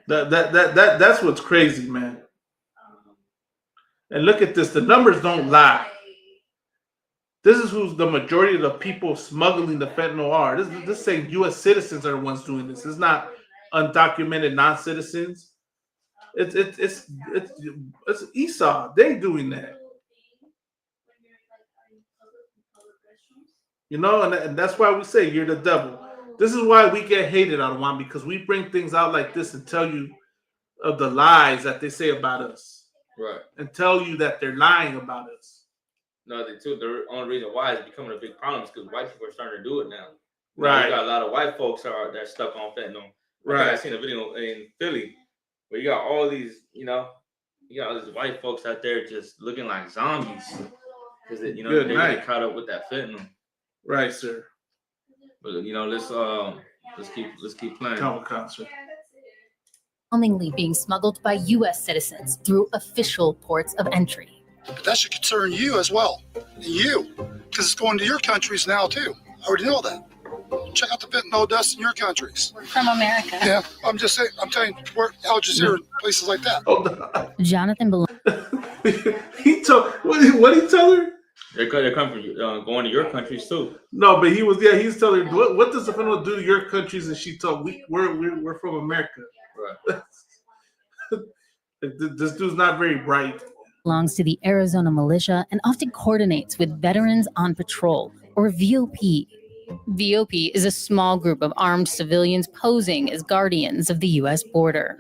That's what's crazy, man. And look at this. The numbers don't lie. This is who's the majority of the people smuggling the fentanyl are. This saying U.S. citizens are the ones doing this. It's not undocumented non-citizens. It's Esau. They doing that. You know, and that's why we say you're the devil. This is why we get hated, Adawan, because we bring things out like this and tell you of the lies that they say about us. Right. And tell you that they're lying about us. No, the only reason why it's becoming a big problem is because white people are starting to do it now. Right. You got a lot of white folks that are stuck on fentanyl. Right. I seen a video in Philly where you got all these, you know, you got all these white folks out there just looking like zombies because you know they get caught up with that fentanyl. Right, sir. But you know, let's keep playing. Concert. Overwhelmingly being smuggled by U.S. citizens through official ports of entry. But that should concern you as well, and you, because it's going to your countries now too. I already know that. Check out the fentanyl dust in your countries. We're from America. Yeah, I'm just saying. I'm telling you, where Al Jazeera and places like that. Jonathan Bel- What did he tell her? They're coming from going to your countries too. No, but he's telling her, what does the fentanyl do to your countries? And she told we're from America. Right. This dude's not very bright. Belongs to the Arizona militia and often coordinates with Veterans on Patrol, or VOP. VOP is a small group of armed civilians posing as guardians of the U.S. border.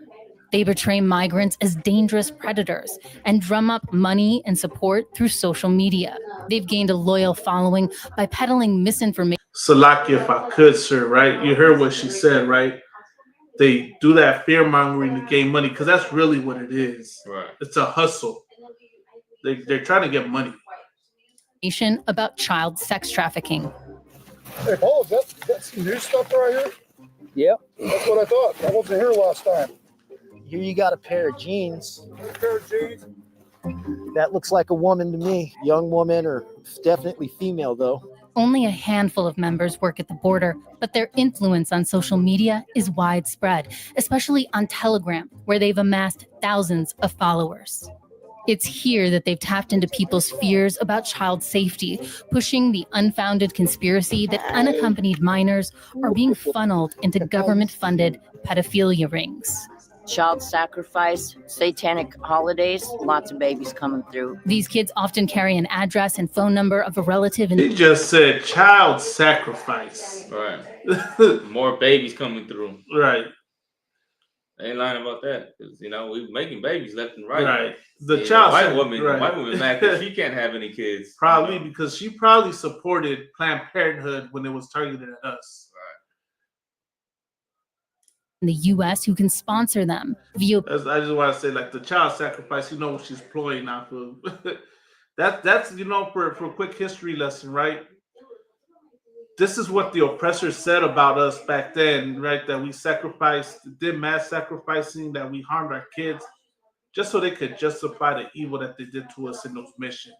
They portray migrants as dangerous predators and drum up money and support through social media. They've gained a loyal following by peddling misinformation. Salaki, if I could, sir, right? You heard what she said, right? They do that fear-mongering to gain money because that's really what it is. Right. It's a hustle. They're trying to get money. About child sex trafficking. Hey, Paul, that's some new stuff right here? Yep. That's what I thought. I wasn't here last time. Here you got a pair of jeans. A pair of jeans. That looks like a woman to me. Young woman or definitely female, though. Only a handful of members work at the border, but their influence on social media is widespread, especially on Telegram, where they've amassed thousands of followers. It's here that they've tapped into people's fears about child safety, pushing the unfounded conspiracy that unaccompanied minors are being funneled into government-funded pedophilia rings. Child sacrifice, satanic holidays, lots of babies coming through. These kids often carry an address and phone number of a relative. He just said child sacrifice. Right. More babies coming through. Right. I ain't lying about that, because we're making babies left and right. Right. The child white woman mad because she right. can't have any kids. Probably because she probably supported Planned Parenthood when it was targeted at us. In the U.S. who can sponsor them. I just want to say, like, the child sacrifice, what she's ploying off of. that's for a quick history lesson, right? This is what the oppressors said about us back then, right? That we sacrificed, did mass sacrificing, that we harmed our kids, just so they could justify the evil that they did to us in those missions.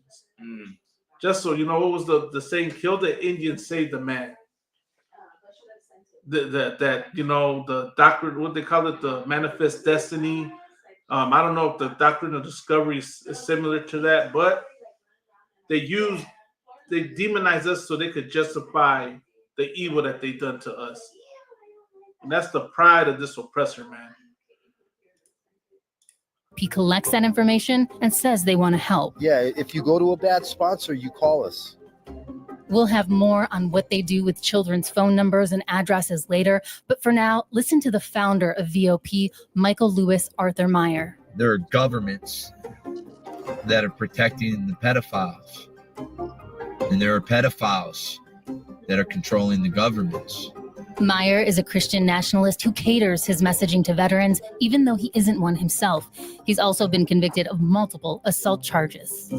Just so, what was the saying? Kill the Indian, save the man. The doctrine, what they call it, the manifest destiny. I don't know if the doctrine of discovery is similar to that, but they demonize us so they could justify the evil that they done to us. And that's the pride of this oppressor, man. He collects that information and says they want to help. Yeah, if you go to a bad sponsor, you call us. We'll have more on what they do with children's phone numbers and addresses later. But for now, listen to the founder of VOP, Michael Lewis Arthur Meyer. There are governments that are protecting the pedophiles. And there are pedophiles that are controlling the governments. Meyer is a Christian nationalist who caters his messaging to veterans, even though he isn't one himself. He's also been convicted of multiple assault charges.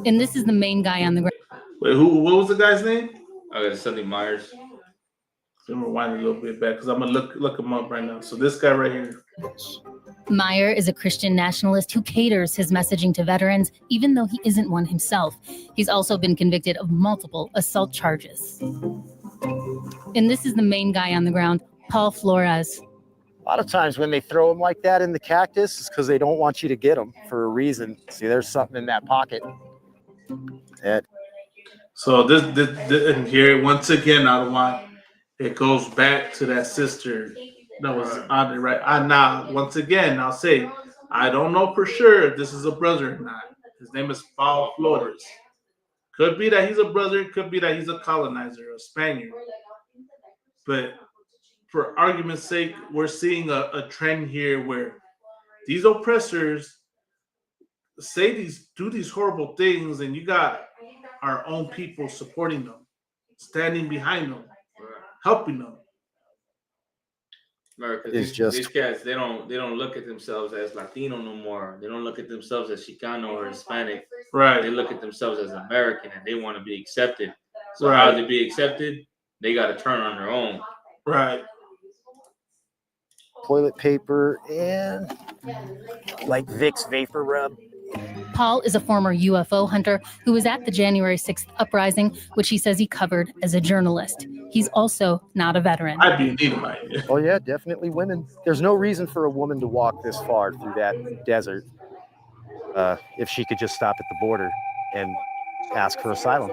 And this is the main guy on the ground. Wait, what was the guy's name? Okay, Sonny Myers. Let me rewind a little bit back because I'm going to look him up right now. So this guy right here. Meyer is a Christian nationalist who caters his messaging to veterans, even though he isn't one himself. He's also been convicted of multiple assault charges. And this is the main guy on the ground, Paul Flores. A lot of times when they throw them like that in the cactus, it's because they don't want you to get them for a reason. See, there's something in that pocket. So this and here once again, I don't want it goes back to that sister that was on it, right? Once again, I'll say I don't know for sure if this is a brother or not. His name is Paul Flores. Could be that he's a brother, could be that he's a colonizer, a Spaniard. But for argument's sake, we're seeing a trend here where these oppressors do these horrible things, and you got our own people supporting them, standing behind them, helping them. These cats, they don't look at themselves as Latino no more. They don't look at themselves as Chicano or Hispanic. Right. They look at themselves as American, and they want to be accepted. So how to be accepted? They got to turn on their own. Right. Toilet paper and like Vicks Vapor Rub. Paul is a former UFO hunter who was at the January 6th uprising, which he says he covered as a journalist. He's also not a veteran. I'd be needed by it. Oh yeah, definitely women. There's no reason for a woman to walk this far through that desert if she could just stop at the border and ask for asylum.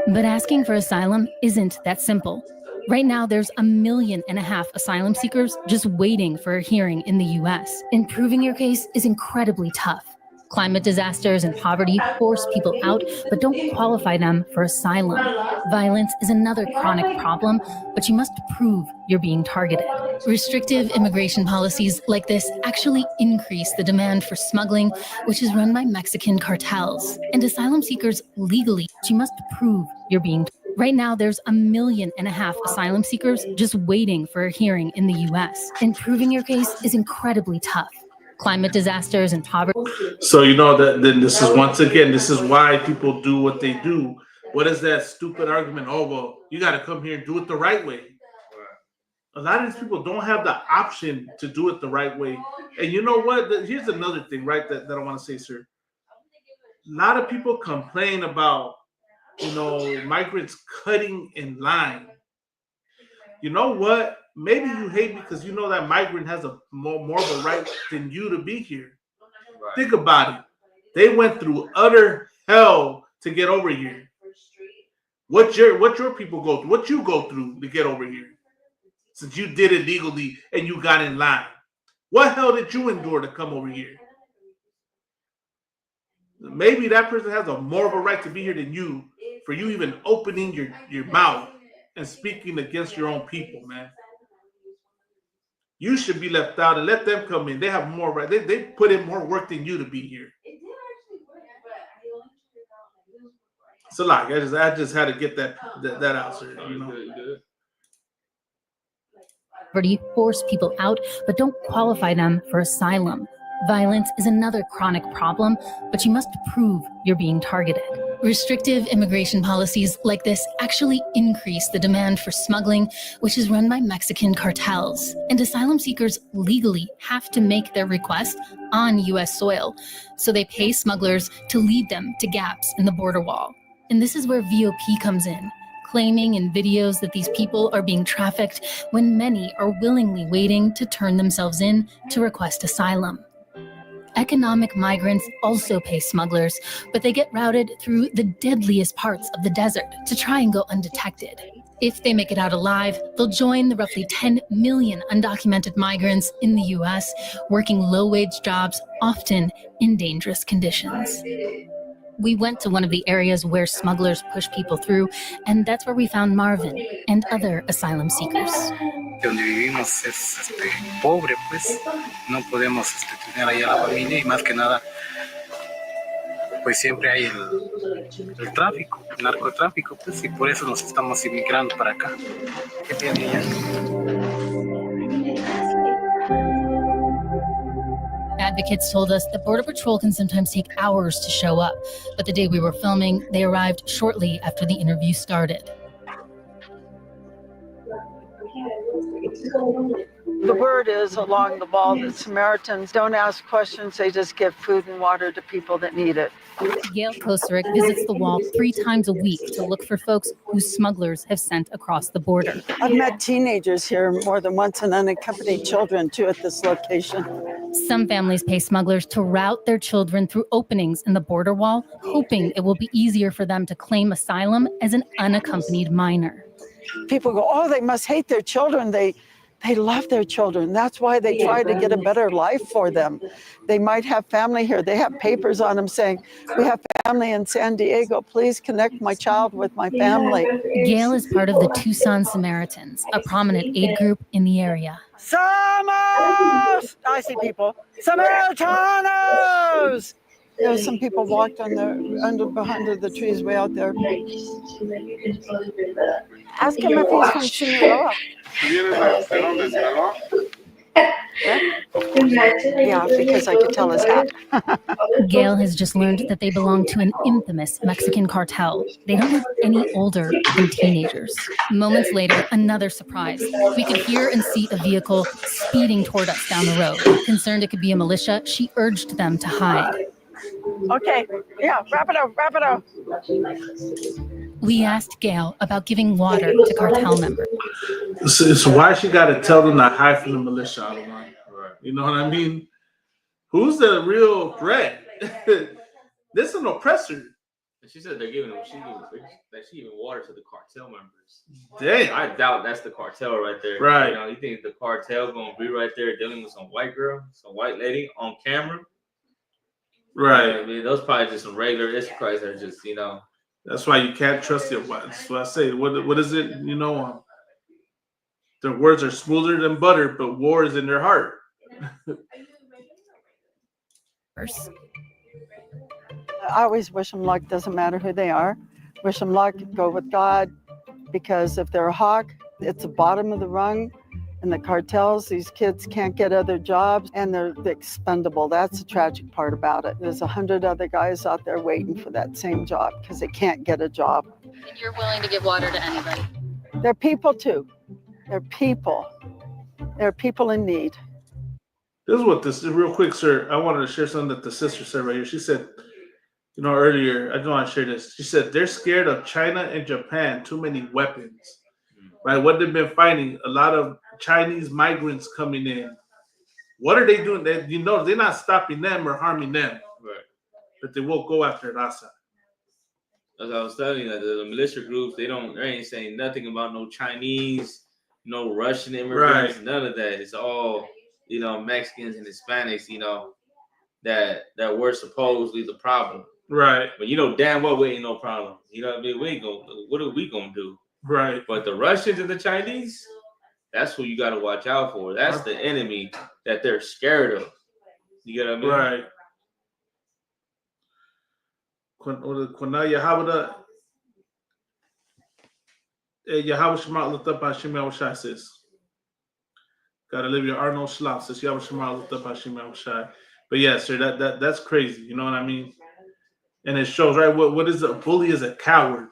But asking for asylum isn't that simple. Right now, there's 1.5 million asylum seekers just waiting for a hearing in the U.S. And proving your case is incredibly tough. Climate disasters and poverty force people out, but don't qualify them for asylum. Violence is another chronic problem, but you must prove you're being targeted. Restrictive immigration policies like this actually increase the demand for smuggling, which is run by Mexican cartels. And asylum seekers legally, you must prove you're being targeted. Right now, there's 1.5 million asylum seekers just waiting for a hearing in the U.S. And proving your case is incredibly tough. Climate disasters and poverty. So that then this is why people do what they do. What is that stupid argument? Oh well, you got to come here and do it the right way. A lot of these people don't have the option to do it the right way. And you know what? Here's another thing, right, that I want to say, sir. A lot of people complain about, migrants cutting in line. You know what? Maybe you hate because you know that migrant has a more of a right than you to be here. Right. Think about it. They went through utter hell to get over here. What your people go through? What you go through to get over here? Since you did it legally and you got in line. What hell did you endure to come over here? Maybe that person has more of a right to be here than you for you even opening your mouth and speaking against your own people, man. You should be left out and let them come in. They have more right. They put in more work than you to be here. So like I just had to get that out, sir. Force people out, but don't qualify them for asylum. Violence is another chronic problem, but you must prove you're being targeted. Restrictive immigration policies like this actually increase the demand for smuggling, which is run by Mexican cartels. And asylum seekers legally have to make their request on U.S. soil, so they pay smugglers to lead them to gaps in the border wall. And this is where VOP comes in, claiming in videos that these people are being trafficked when many are willingly waiting to turn themselves in to request asylum. Economic migrants also pay smugglers, but they get routed through the deadliest parts of the desert to try and go undetected. If they make it out alive, they'll join the roughly 10 million undocumented migrants in the US, working low-wage jobs, often in dangerous conditions. We went to one of the areas where smugglers push people through, and that's where we found Marvin and other asylum seekers. Donde vivimos es pobre, pues no podemos tener ahí a la familia y más que nada, pues siempre hay el tráfico, el narcotráfico, pues y por eso nos estamos inmigrando para acá. ¿Qué tiene ella? Advocates told us that Border Patrol can sometimes take hours to show up, but the day we were filming, they arrived shortly after the interview started. The word is along the wall that Samaritans don't ask questions, they just give food and water to people that need it. Gail Kosarick visits the wall 3 times a week to look for folks who smugglers have sent across the border. I've met teenagers here more than once and unaccompanied children too at this location. Some families pay smugglers to route their children through openings in the border wall, hoping it will be easier for them to claim asylum as an unaccompanied minor. People go, oh, they must hate their children. They love their children. That's why they try to get a better life for them. They might have family here. They have papers on them saying, we have family in San Diego. Please connect my child with my family. Gail is part of the Tucson Samaritans, a prominent aid group in the area. Samos! I see people. Samaritanos! Some people walked behind the trees way out there. Ask him if he's from Sinaloa. Yeah, because I could tell his hat. Gail has just learned that they belong to an infamous Mexican cartel. They don't look any older than teenagers. Moments later, another surprise. We could hear and see a vehicle speeding toward us down the road. Concerned it could be a militia, she urged them to hide. Okay, yeah, wrap it up. We asked Gail about giving water to cartel members. So why she got to tell them to hide from the militia out of line? Right. You know what I mean? Who's the real threat? This is an oppressor. She said they're giving them. She giving water to the cartel members. Dang. I doubt that's the cartel right there. Right. You know, you think the cartel gonna be right there dealing with some white girl, some white lady on camera? Right. I mean, those probably just some regular Israelites that are just, you know. That's why you can't trust it. That's what I say. What is it? You know, their words are smoother than butter, but war is in their heart. I always wish them luck. Doesn't matter who they are. Wish them luck. Go with God, because if they're a hawk, it's the bottom of the rung. And the cartels, these kids can't get other jobs, and they're expendable. That's the tragic part about it. There's 100 other guys out there waiting for that same job because they can't get a job. And you're willing to give water to anybody? They're people too. They're people. There are people in need. This is what this is real quick, sir. I wanted to share something that the sister said right here. She said, earlier, I don't want to share this. She said they're scared of China and Japan, too many weapons. Right? What they've been fighting, a lot of Chinese migrants coming in. What are they doing? They're not stopping them or harming them. Right. But they will go after Raza. As I was telling you, the militia groups, they ain't saying nothing about no Chinese, no Russian immigrants, none of that. It's all, Mexicans and Hispanics, that were supposedly the problem. Right. But damn well we ain't no problem. You know what I mean? What are we gonna do? Right. But the Russians and the Chinese, that's who you gotta watch out for. That's the enemy that they're scared of. You get what I mean? Right. Yahweh Shema looked up by Shema Shai says, gotta live your Arnold Schlaf says Yahweh Shema looked up by Shema Shai. But yeah, sir, that's crazy. You know what I mean? And it shows, right? What is a bully is a coward,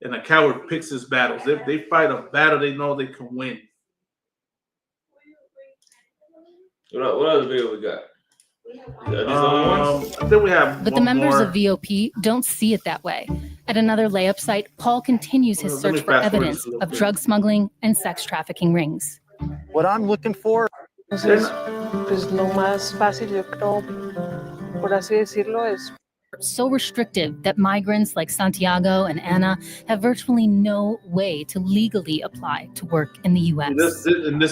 and a coward picks his battles. If they fight a battle, they know they can win. What other video we got? I think we have. But the members of VOP don't see it that way. At another layup site, Paul continues his search for evidence of drug smuggling and sex trafficking rings. What I'm looking for. Entonces, pues lo más fácil, yo creo, por así decirlo, es so restrictive that migrants like Santiago and Anna have virtually no way to legally apply to work in the U.S. This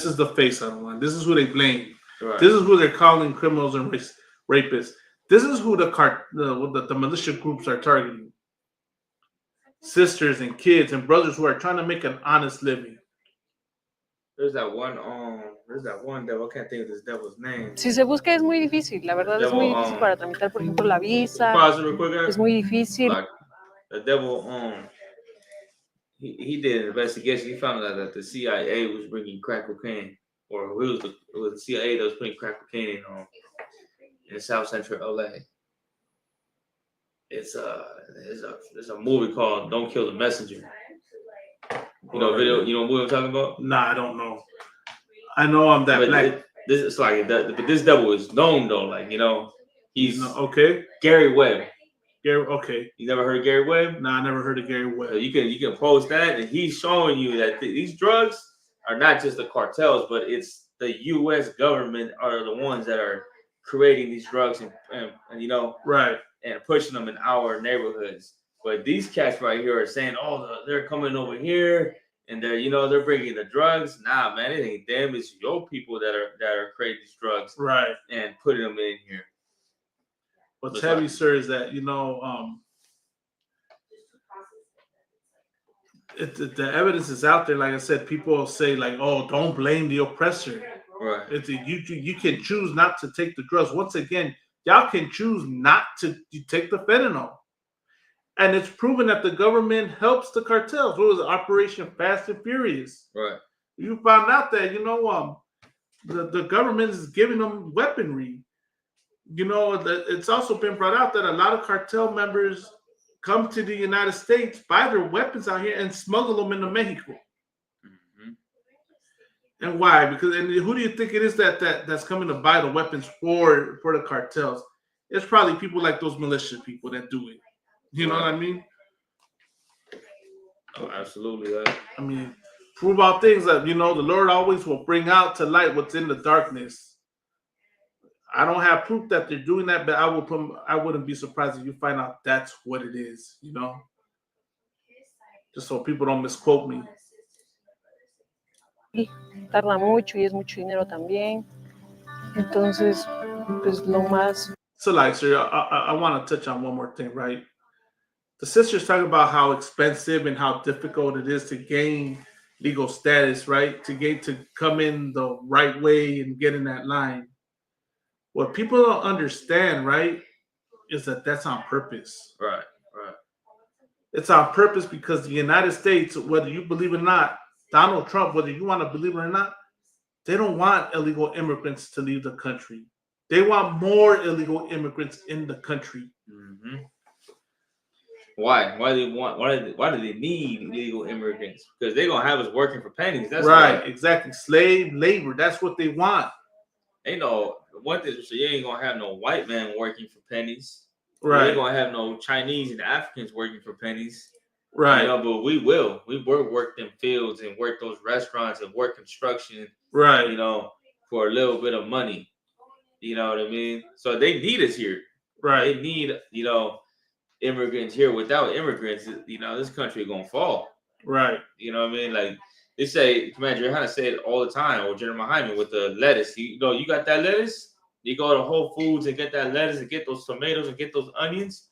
is the face on one. This is who they blame. Right. This is who they're calling criminals and rapists. This is who the militia groups are targeting. Sisters and kids and brothers who are trying to make an honest living. There's that one devil, I can't think of this devil's name. Si se busca es muy difícil, la verdad es muy difícil para tramitar, por ejemplo, la visa. Es muy difícil. Like, the devil, he did an investigation. He found out that the CIA was bringing crack cocaine, or it was the CIA that was putting crack cocaine in South Central LA. There's a movie called "Don't Kill the Messenger." You know what I'm talking about? Nah, I don't know. I know I'm that black. But this devil is known though, he's okay. Gary Webb. Okay. You never heard of Gary Webb? Nah, I never heard of Gary Webb. So you can post that, and he's showing you that these drugs are not just the cartels, but it's the U.S. government are the ones that are creating these drugs and right, and pushing them in our neighborhoods. But these cats right here are saying, they're coming over here and they're bringing the drugs. Nah, man, it ain't them. It's your people that are creating these drugs, right, and putting them in here. What's heavy, sir, is that the evidence is out there. Like I said, people say don't blame the oppressor. Right. You can choose not to take the drugs. Once again, y'all can choose not to take the fentanyl. And it's proven that the government helps the cartels. What was it, Operation Fast and Furious? Right. You found out that, the government is giving them weaponry. It's also been brought out that a lot of cartel members come to the United States, buy their weapons out here, and smuggle them into Mexico. Mm-hmm. And why? Because who do you think it is that's coming to buy the weapons for the cartels? It's probably people like those militia people that do it. You know what I mean? Oh, absolutely. I mean, prove all things that, the Lord always will bring out to light what's in the darkness. I don't have proof that they're doing that, but I wouldn't be surprised if you find out that's what it is, Just so people don't misquote me. Tarda mucho y es mucho dinero también. Entonces, pues lo más. So, sir, I want to touch on one more thing, right? The sister's talking about how expensive and how difficult it is to gain legal status, right? To come in the right way and get in that line. What people don't understand, right, is that that's on purpose. Right. It's on purpose because the United States, whether you believe it or not, Donald Trump, whether you want to believe it or not, they don't want illegal immigrants to leave the country. They want more illegal immigrants in the country. Mm-hmm. Why? Why do they need illegal immigrants? Because they're gonna have us working for pennies. That's right, why. exactly. Slave labor. That's what they want. Ain't no one thing for sure. You ain't gonna have no white man working for pennies. Right. You ain't gonna have no Chinese and Africans working for pennies. Right. You know, but we will. We will work them fields and work those restaurants and work construction. Right. You know, for a little bit of money. You know what I mean? So they need us here. Right. They need, you know, immigrants here. Without immigrants, you know, this country gonna fall. Right. You know what I mean? Like they say, Commander Johanna said all the time, or General Hyman with the lettuce. You know, you got that lettuce. You go to Whole Foods and get that lettuce and get those tomatoes and get those onions.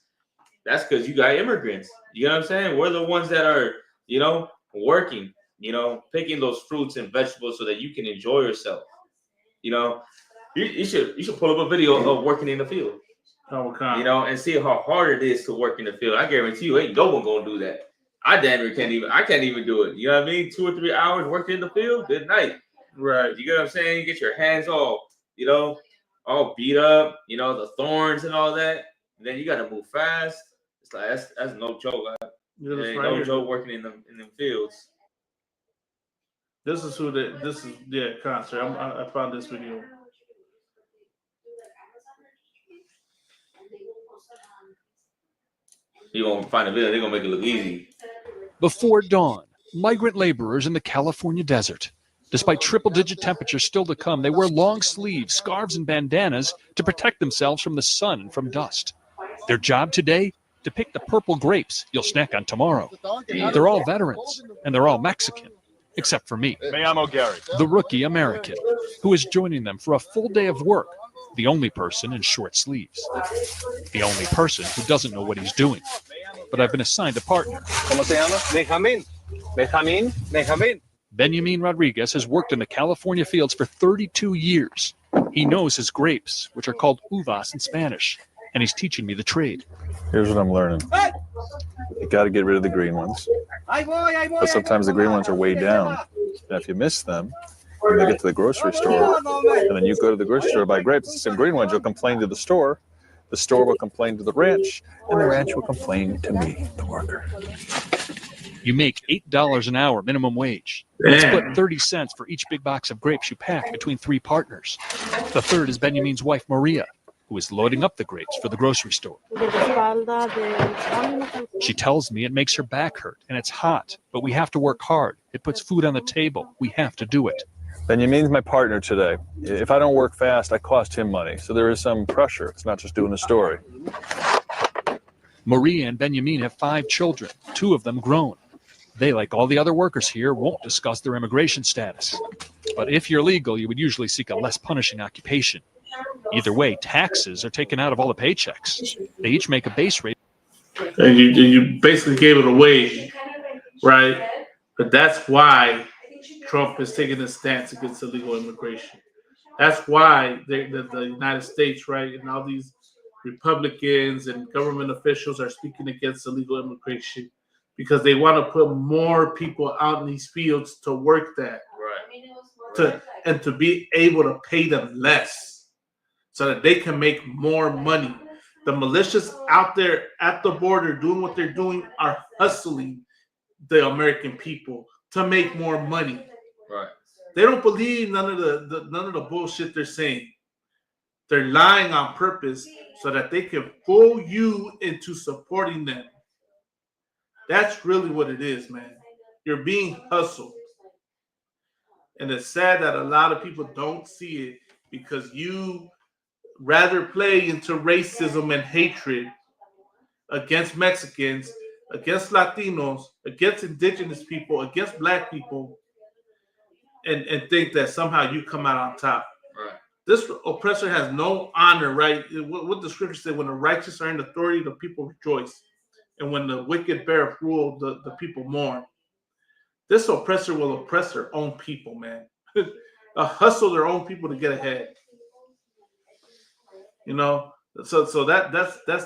That's because you got immigrants. You know what I'm saying? We're the ones that are, you know, working. You know, picking those fruits and vegetables so that you can enjoy yourself. You know, you should pull up a video of working in the field. Oh, okay. You know, and see how hard it is to work in the field. I guarantee you, ain't no one gonna do that. I can't even do it. You know what I mean? 2 or 3 hours working in the field, good night. Right. You get what I'm saying? You get your hands all, you know, all beat up, you know, the thorns and all that. And then you gotta move fast. It's like that's no joke. Ain't no joke working in them fields. This is concert. I found this video. You're gonna find a video, they're gonna make it look easy. Before dawn, migrant laborers in the California desert. Despite triple-digit temperatures still to come, they wear long sleeves, scarves, and bandanas to protect themselves from the sun and from dust. Their job today? To pick the purple grapes you'll snack on tomorrow. They're all veterans, and they're all Mexican, except for me, the rookie American, who is joining them for a full day of work, the only person in short sleeves. The only person who doesn't know what he's doing. But I've been assigned a partner. ¿Cómo se llama? Benjamin. Benjamin Rodriguez has worked in the California fields for 32 years. He knows his grapes, which are called uvas in Spanish, and he's teaching me the trade. Here's what I'm learning. You got to get rid of the green ones. But sometimes the green ones are way down. And if you miss them, when they get to the grocery store, and then you go to the grocery store to buy grapes, some green ones, you'll complain to the store will complain to the ranch, and the ranch will complain to me, the worker. You make $8 an hour minimum wage. Split 30 cents for each big box of grapes you pack between 3 partners. The third is Benjamin's wife, Maria, who is loading up the grapes for the grocery store. She tells me it makes her back hurt, and it's hot, but we have to work hard. It puts food on the table. We have to do it. Benjamin's my partner today. If I don't work fast, I cost him money. So there is some pressure. It's not just doing the story. Maria and Benjamin have 5 children, 2 of them grown. They, like all the other workers here, won't discuss their immigration status. But if you're legal, you would usually seek a less punishing occupation. Either way, taxes are taken out of all the paychecks. They each make a base rate. And you basically gave it away, right? But that's why Trump is taking a stance against illegal immigration. That's why the United States, right, and all these Republicans and government officials are speaking against illegal immigration because they want to put more people out in these fields to work that, right? To be able to pay them less so that they can make more money. The militias out there at the border doing what they're doing are hustling the American people to make more money. Right. They don't believe none of the bullshit they're saying. They're lying on purpose so that they can fool you into supporting them. That's really what it is, man. You're being hustled. And it's sad that a lot of people don't see it because you rather play into racism and hatred against Mexicans, against Latinos, against indigenous people, against black people, and think that somehow you come out on top. Right. This oppressor has no honor, right? What the scripture said, when the righteous are in authority, the people rejoice. And when the wicked bear rule, the people mourn. This oppressor will oppress their own people, man. Hustle their own people to get ahead. You know, so that's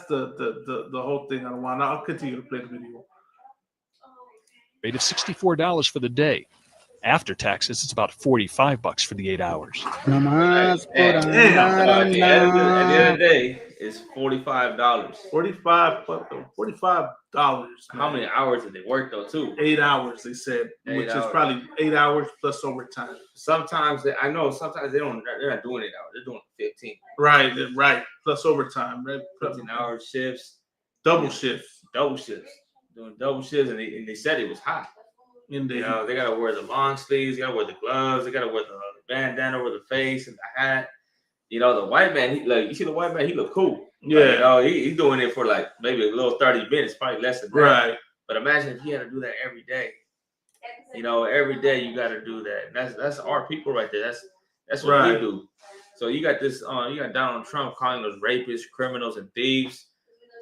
the whole thing I want. I'll continue to play the video. Rate of $64 for the day. After taxes, it's about $45 for the 8 hours. At the end of the day, is $45. $45. How many hours did they work though? Too 8 hours, they said, 8 which is hours. probably 8 hours plus overtime. Sometimes I know sometimes they're not doing 8 hours. They're doing 15. Right. Plus overtime, right? 15-hour shifts. Double shifts. Doing double shifts, and they said it was hot. Indeed. You know, they gotta wear the long sleeves, they gotta wear the gloves, they gotta wear the bandana over the face and the hat. You know, the white man, you see the white man, he look cool. Yeah. Like, you know, he's doing it for like maybe a little 30 minutes, probably less than that. Right. But imagine if he had to do that every day. You know, every day you got to do that. And that's our people right there. That's what Right. we do. So you got this. You got Donald Trump calling us rapists, criminals, and thieves.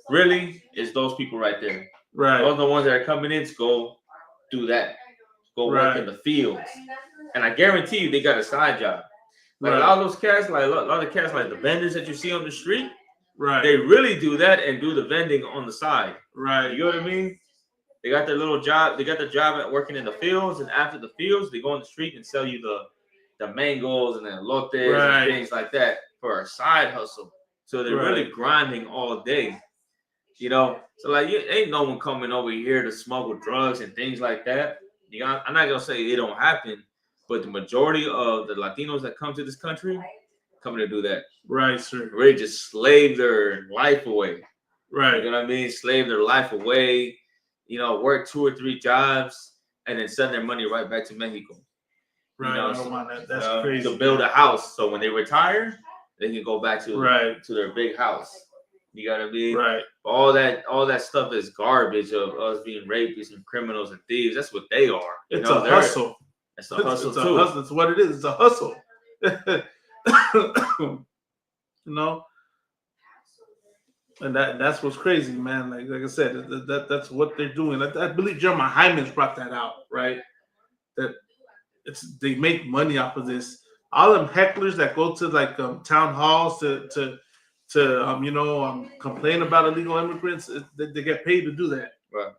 Really, it's those people right there. Right. Those are the ones that are coming in to go do that. Go work in the fields. And I guarantee you, they got a side job. Like a lot of those cats, like a lot of the cats, like the vendors that you see on the street. Right. They really do that and do the vending on the side. Right. You know what I mean? They got their little job. They got their job at working in the fields, and after the fields, they go on the street and sell you the mangoes and the elotes and things like that for a side hustle. So they're really grinding all day. You know, so like, ain't no one coming over here to smuggle drugs and things like that. I'm not gonna say it don't happen, but the majority of the Latinos that come to this country coming to do that. Right, sir. Really just slave their life away. Right. You know what I mean? Slave their life away. You know, work 2 or 3 jobs and then send their money right back to Mexico. Right. You know, I don't want that. That's crazy. To build a house, so when they retire, they can go back to their big house. You gotta be right. All that stuff is garbage of us being rapists and criminals and thieves. That's what they are. It's a hustle. It's a hustle it's too. A hustle. It's what it is. It's a hustle. You know, and that's what's crazy, man. Like I said, that's what they're doing. I believe Jeremiah Hyman's brought that out, right? That they make money off of this. All them hecklers that go to like town halls to complain about illegal immigrants, they get paid to do that. Right.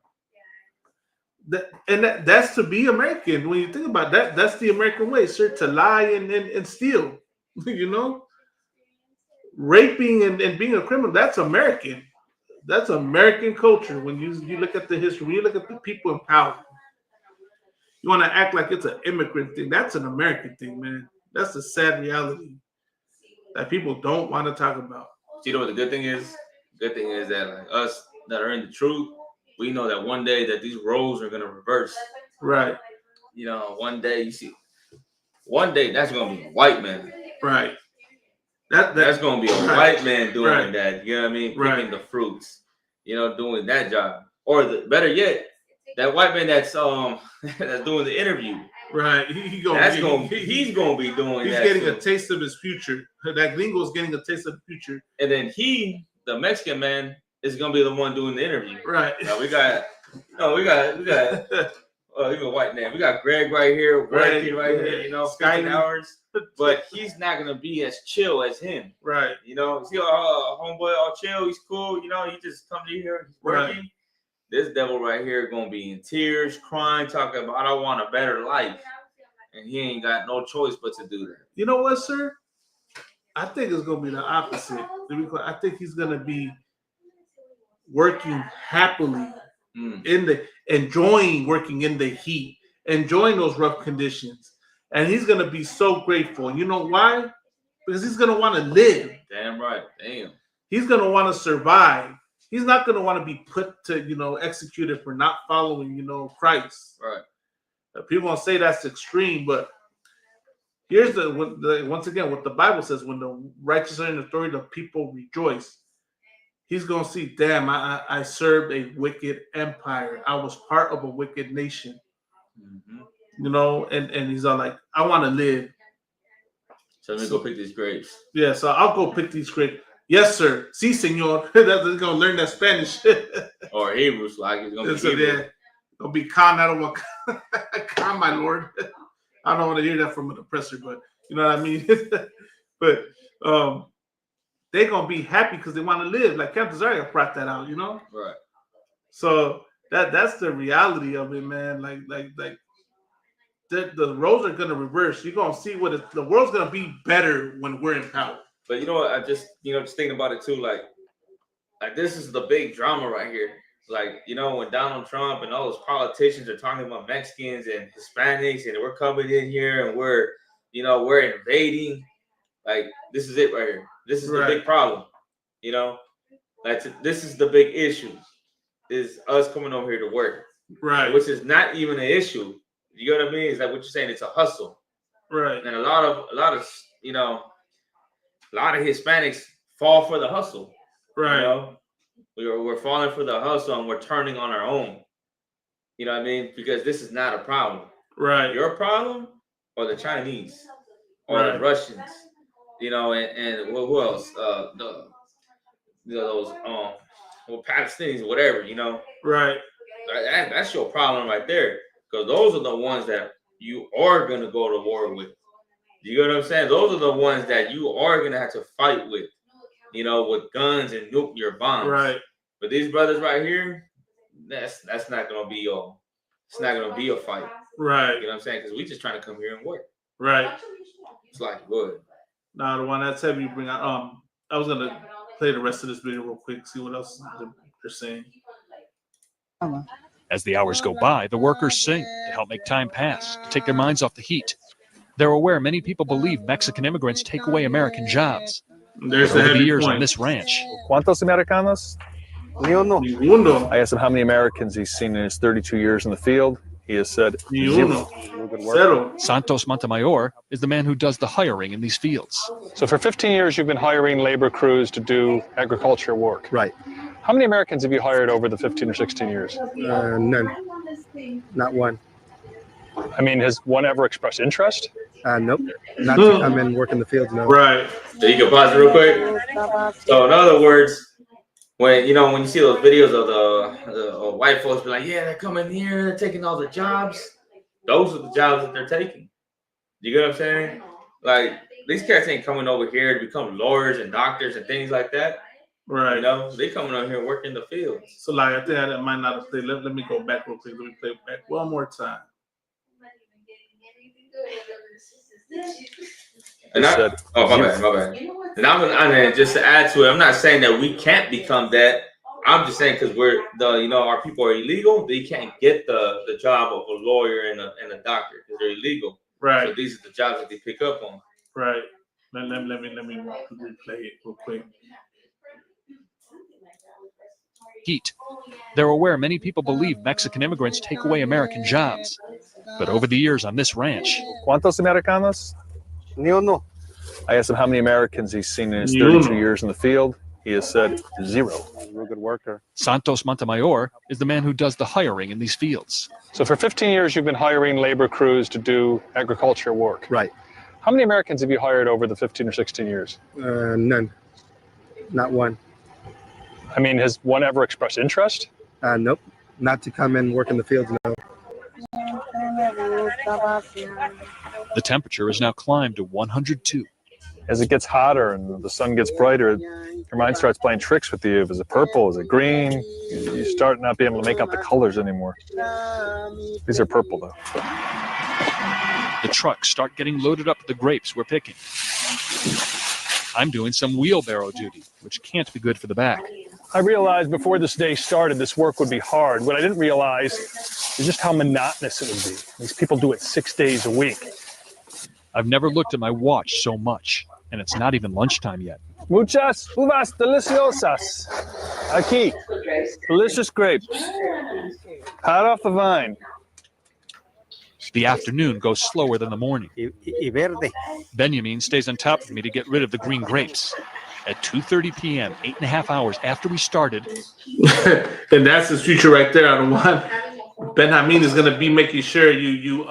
That's to be American. When you think about that, that's the American way, sir, to lie and steal. You know, raping and being a criminal, that's American. That's American culture. When you look at the history, when you look at the people in power, you want to act like it's an immigrant thing. That's an American thing, man. That's the sad reality that people don't want to talk about. You know what the good thing is? The good thing is that like us that are in the truth, we know that one day that these roles are gonna reverse. Right. You know, one day that's gonna be a white man. Right. That's gonna be a white man doing Right. that. You know what I mean? Right. Picking the fruits. You know, doing that job. Or better yet, that white man that's that's doing the interview. Right. He's gonna be doing that. He's getting a taste of his future. That gringo's getting a taste of the future. And then the Mexican man, is gonna be the one doing the interview. Right. Now we got even white man. We got Greg right here, working right here, you know, 15 hours. But he's not gonna be as chill as him. Right. You know, see homeboy all chill, he's cool, you know, he just comes in here, he's working. Right. This devil right here gonna be in tears, crying, talking about I want a better life. And he ain't got no choice but to do that. You know what, sir? I think it's gonna be the opposite. I think he's gonna be working happily enjoying working in the heat, enjoying those rough conditions. And he's gonna be so grateful. And you know why? Because he's gonna want to live. Damn right. Damn. He's gonna want to survive. He's not going to want to be put to, executed for not following, Christ. Right. People want to say that's extreme, but here's once again, what the Bible says: when the righteous are in authority, the people rejoice. He's going to see, damn, I served a wicked empire. I was part of a wicked nation. Mm-hmm. And he's all like, I want to live. So let me go pick these grapes. Yeah, so I'll go pick these grapes. Yes, sir. Si, señor. That's gonna learn that Spanish. Or Hebrew, like it's gonna be Hebrew. Yeah. It'll be con. I don't want con, my lord. I don't want to hear that from an oppressor, but you know what I mean. But they're gonna be happy because they want to live. Like Captain Zarya brought that out, Right. So that's the reality of it, man. Like the roles are gonna reverse. You're gonna see the world's gonna be better when we're in power. But you know what? I just just thinking about it too. Like this is the big drama right here. Like when Donald Trump and all those politicians are talking about Mexicans and Hispanics and we're coming in here and we're invading. Like this is it right here. This is the big problem. This is the big issue. Is us coming over here to work. Right. Which is not even an issue. You know what I mean? Is that what you're saying? It's a hustle. Right. And a lot of Hispanics fall for the hustle. Right. We're falling for the hustle and we're turning on our own. You know what I mean? Because this is not a problem. Right. Your problem or the Chinese or the Russians. And who else? Those Palestinians, whatever. Right. That's your problem right there. Because those are the ones that you are gonna go to war with. You know what I'm saying? Those are the ones that you are gonna have to fight with. With guns and nuclear bombs. Right. But these brothers right here, that's not gonna be it's not gonna be a fight. Right. You know what I'm saying? Because we just trying to come here and work. Right. It's like good. Now the one that's heavy bring out. I was gonna play the rest of this video real quick, see what else they're saying. As the hours go by, the workers sing to help make time pass, to take their minds off the heat. They're aware many people believe Mexican immigrants take away American jobs. There's Over the heavy years point. on this ranch, ¿Cuántos americanos? Ni uno. I asked him how many Americans he's seen in his 32 years in the field. He has said Ni zero. uno. Zero. Santos Montemayor is the man who does the hiring in these fields. So for 15 years, you've been hiring labor crews to do agriculture work. Right. How many Americans have you hired over the 15 or 16 years? None. Not one. I mean, has one ever expressed interest? Nope. Not to come and work in the fields, no. Right. So you can pause it real quick. So in other words, when you see those videos of the white folks be like, yeah, they're coming here, they're taking all the jobs. Those are the jobs that they're taking. You get what I'm saying? Like these cats ain't coming over here to become lawyers and doctors and things like that. Right. They coming over here and working in the fields. So like I think that might not have played. Let me go back real quick. Let me play it back one more time. And my bad. And I'm just to add to it, I'm not saying that we can't become that. I'm just saying because our people are illegal, they can't get the job of a lawyer and a doctor because they're illegal. Right. So these are the jobs that they pick up on. Right. Let me replay it real quick. Heat. They're aware many people believe Mexican immigrants take away American jobs. But over the years on this ranch, ¿Cuántos americanos? Ni uno. I asked him how many Americans he's seen in his Ni 32 uno. years in the field. He has said zero. Real good worker. Santos Montemayor is the man who does the hiring in these fields. So for 15 years, you've been hiring labor crews to do agriculture work. Right. How many Americans have you hired over the 15 or 16 years? None. Not one. I mean, has one ever expressed interest? Nope. Not to come and work in the fields, no. The temperature has now climbed to 102. As it gets hotter and the sun gets brighter, your mind starts playing tricks with you. Is it purple? Is it green? You start not being able to make out the colors anymore. These are purple, though. The trucks start getting loaded up with the grapes we're picking. I'm doing some wheelbarrow duty, which can't be good for the back. I realized before this day started, this work would be hard. What I didn't realize is just how monotonous it would be. These people do it 6 days a week. I've never looked at my watch so much, and it's not even lunchtime yet. Muchas uvas deliciosas. Aquí. Delicious grapes. Hot off the vine. The afternoon goes slower than the morning. Y verde. Benjamin stays on top of me to get rid of the green grapes. At 2:30 p.m., 8.5 hours after we started. And that's his future right there. The one Benjamin is gonna be making sure you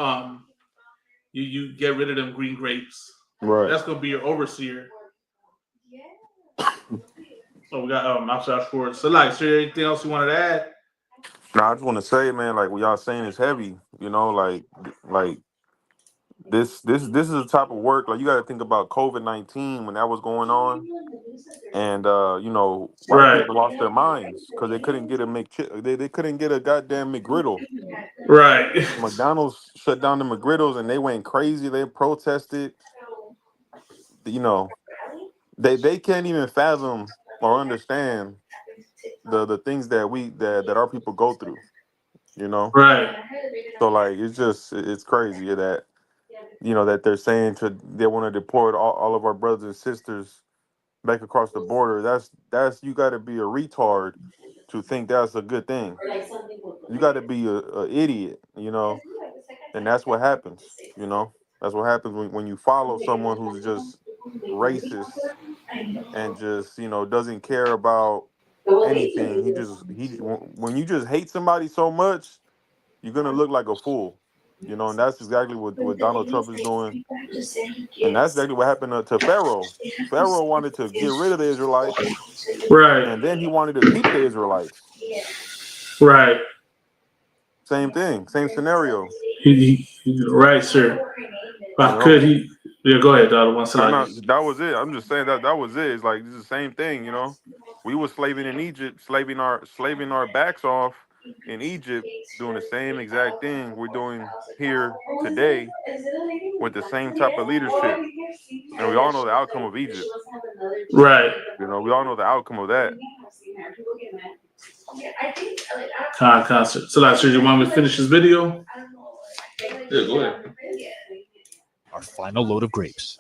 get rid of them green grapes. Right. That's gonna be your overseer. So we got outside for So like, is there anything else you wanted to add? No, I just want to say, man, like what y'all saying is heavy. You know, like this is the type of work. Like you got to think about COVID-19 when that was going on, and white people lost their minds because they couldn't get they couldn't get a goddamn McGriddle. Right. McDonald's shut down the McGriddles and they went crazy. They protested. they can't even fathom or understand the things that our people go through, you know. Right. So like it's crazy that that they're saying they want to deport all of our brothers and sisters back across the border. That's you got to be a retard to think that's a good thing. You got to be a idiot, and that's what happens. That's what happens when you follow someone who's just racist and just doesn't care about anything. When you just hate somebody so much, you're gonna look like a fool. And that's exactly what Donald Trump is doing. And that's exactly what happened to Pharaoh. Pharaoh wanted to get rid of the Israelites, Right. and then he wanted to keep the Israelites. Right. Same thing, same scenario. Right, sir. But could he? Yeah, go ahead, Donald. One second. No, that was it. I'm just saying that was it. It's like it's the same thing, We were slaving in Egypt, slaving our backs off in Egypt, doing the same exact thing we're doing here today with the same type of leadership. And we all know the outcome of Egypt. Right. We all know the outcome of that. Concert. So, like, sir, you want me to finish this video? Yeah, go ahead. Our final load of grapes.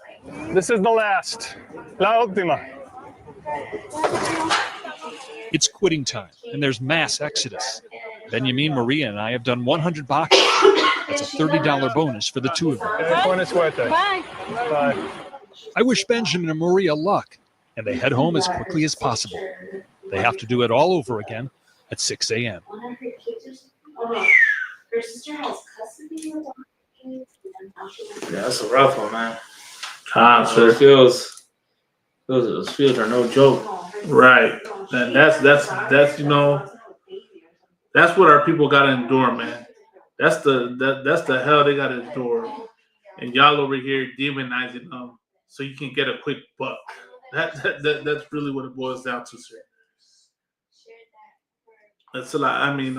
This is the last. La última. It's quitting time, and there's mass exodus. Benjamin, Maria, and I have done 100 boxes. That's a $30 bonus for the two of them. Buena suerte. Bye. Bye. I wish Benjamin and Maria luck, and they head home as quickly as possible. They have to do it all over again at 6 a.m. Her sister has custody of the Yeah, that's a rough one, man. Concert. Those fields are no joke. Right. And that's that's what our people gotta endure, man. That's the hell they gotta endure. And y'all over here demonizing them so you can get a quick buck. That's really what it boils down to, sir. That's a lot. I mean,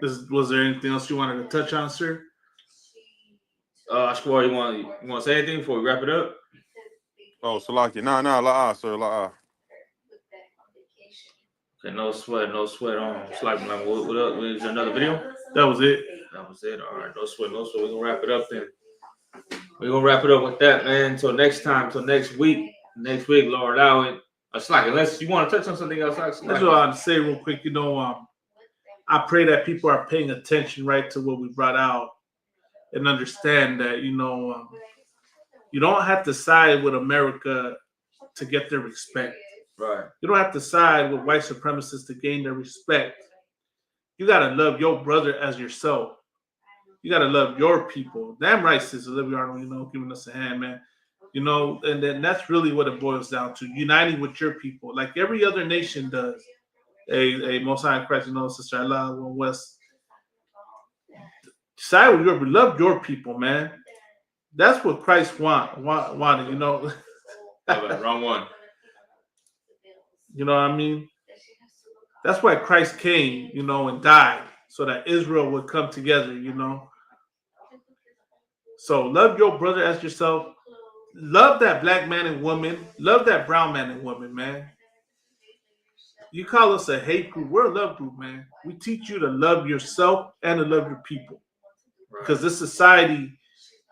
was there anything else you wanted to touch on, sir? Ashwar, you want to say anything before we wrap it up? Oh, Salaki. Nah, sir, la. Okay, no sweat on Salaki. What up? Was there another video? That was it. That was it. All right, no sweat. We're gonna wrap it up then. We're gonna wrap it up with that, man. Until next time, till next week. Next week, Lord allowing. Salaki, unless you want to touch on something else. That's what I want to say real quick. I pray that people are paying attention right to what we brought out and understand that, you don't have to side with America to get their respect. Right. You don't have to side with white supremacists to gain their respect. You got to love your brother as yourself. You got to love your people. Damn right, Sister Olivia Arnold, giving us a hand, man. And then that's really what it boils down to, uniting with your people like every other nation does. A Most High in Christ, Sister Allah, One West. Side with love your people, man. That's what Christ wanted, Wrong one. You know what I mean? That's why Christ came, and died, so that Israel would come together, So love your brother as yourself. Love that black man and woman. Love that brown man and woman, man. You call us a hate group. We're a love group, man. We teach you to love yourself and to love your people. Because this society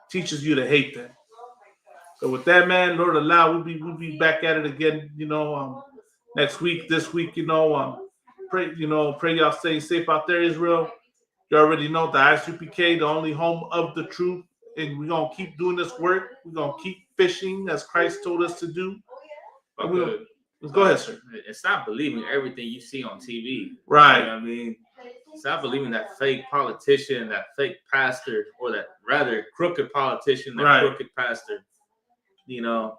teaches you to hate them. So with that, man, Lord allow, we'll be back at it again, next week, this week, pray y'all stay safe out there, Israel. You already know the ISUPK, the only home of the truth. And we're going to keep doing this work. We're going to keep fishing as Christ told us to do. Go ahead, sir. And stop believing everything you see on TV. Right. You know what I mean? Stop believing that fake politician, that fake pastor, or that rather crooked politician, that crooked pastor. We don't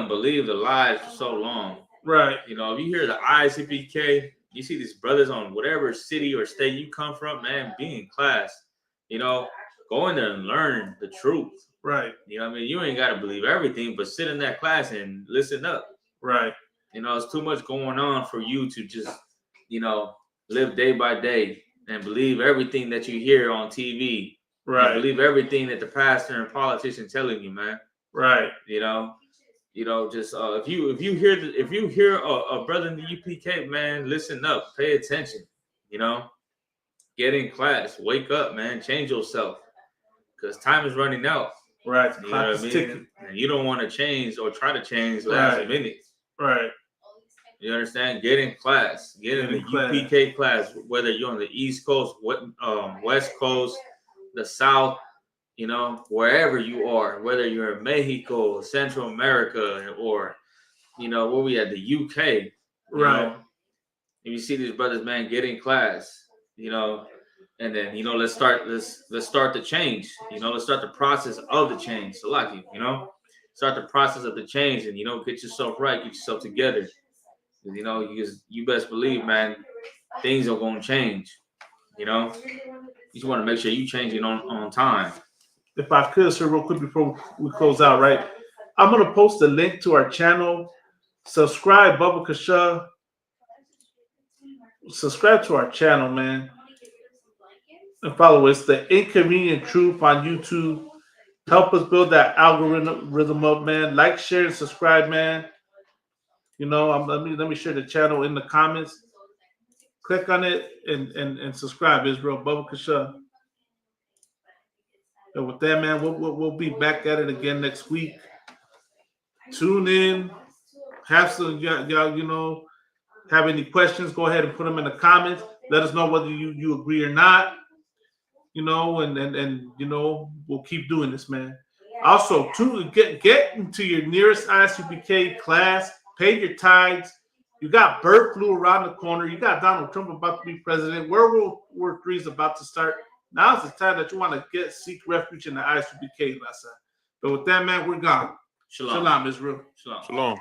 believe the lies for so long. Right. If you hear the ISUPK, you see these brothers on whatever city or state you come from, man, be in class. Go in there and learn the truth. Right. You ain't got to believe everything, but sit in that class and listen up. Right. It's too much going on for you to just, live day by day and believe everything that you hear on TV. Right. Believe everything that the pastor and politician telling you, man. Right. You know, just if you hear a brother in the UPK, man, listen up, pay attention. You know, get in class, wake up, man, change yourself, because time is running out. Right, you know what I mean. And you don't want to change or try to change last minute. Right. You understand? Get in class. Get in the UPK class, whether you're on the East Coast, West Coast, the South, you know, wherever you are, whether you're in Mexico, Central America, or, you know, where we at, the UK. Right. Know? If you see these brothers, man, get in class, you know, and then, you know, let's start the change. You know, let's start the process of the change. So lucky, you know, start the process of the change and, you know, get yourself right, get yourself together. You know, you best believe, man, things are going to change. You know, you just want to make sure you change it on time. If I could, sir, real quick before we close out, right? I'm going to post a link to our channel. Subscribe, Bubba Kasha. Subscribe to our channel, man. And follow us, The Inconvenient Truth on YouTube. Help us build that algorithm up, man. Like, share, and subscribe, man. You know, let me share the channel in the comments. Click on it and subscribe. Israel Bubba Kasha. And with that, man, we'll be back at it again next week. Tune in. Have some y'all, you know, have any questions? Go ahead and put them in the comments. Let us know whether you agree or not. You know, and you know, we'll keep doing this, man. Also, to get into your nearest ISUPK class, pay your tithes. You got bird flu around the corner. You got Donald Trump about to be president. World War III is about to start. Now's the time that you want to seek refuge in the ISUPK, Raza. But with that, man, we're gone. Shalom. Shalom, Israel. Shalom. Shalom.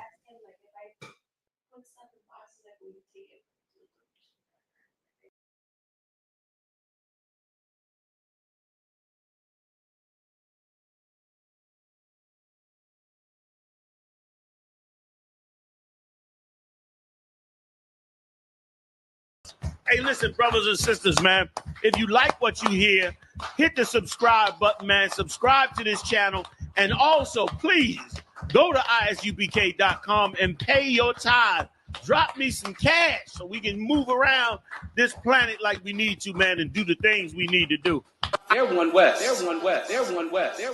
Hey, listen, brothers and sisters, man. If you like what you hear, hit the subscribe button, man. Subscribe to this channel. And also, please, go to ISUPK.com and pay your tithe. Drop me some cash so we can move around this planet like we need to, man, and do the things we need to do. They're one West. They're one West. They're one West. They're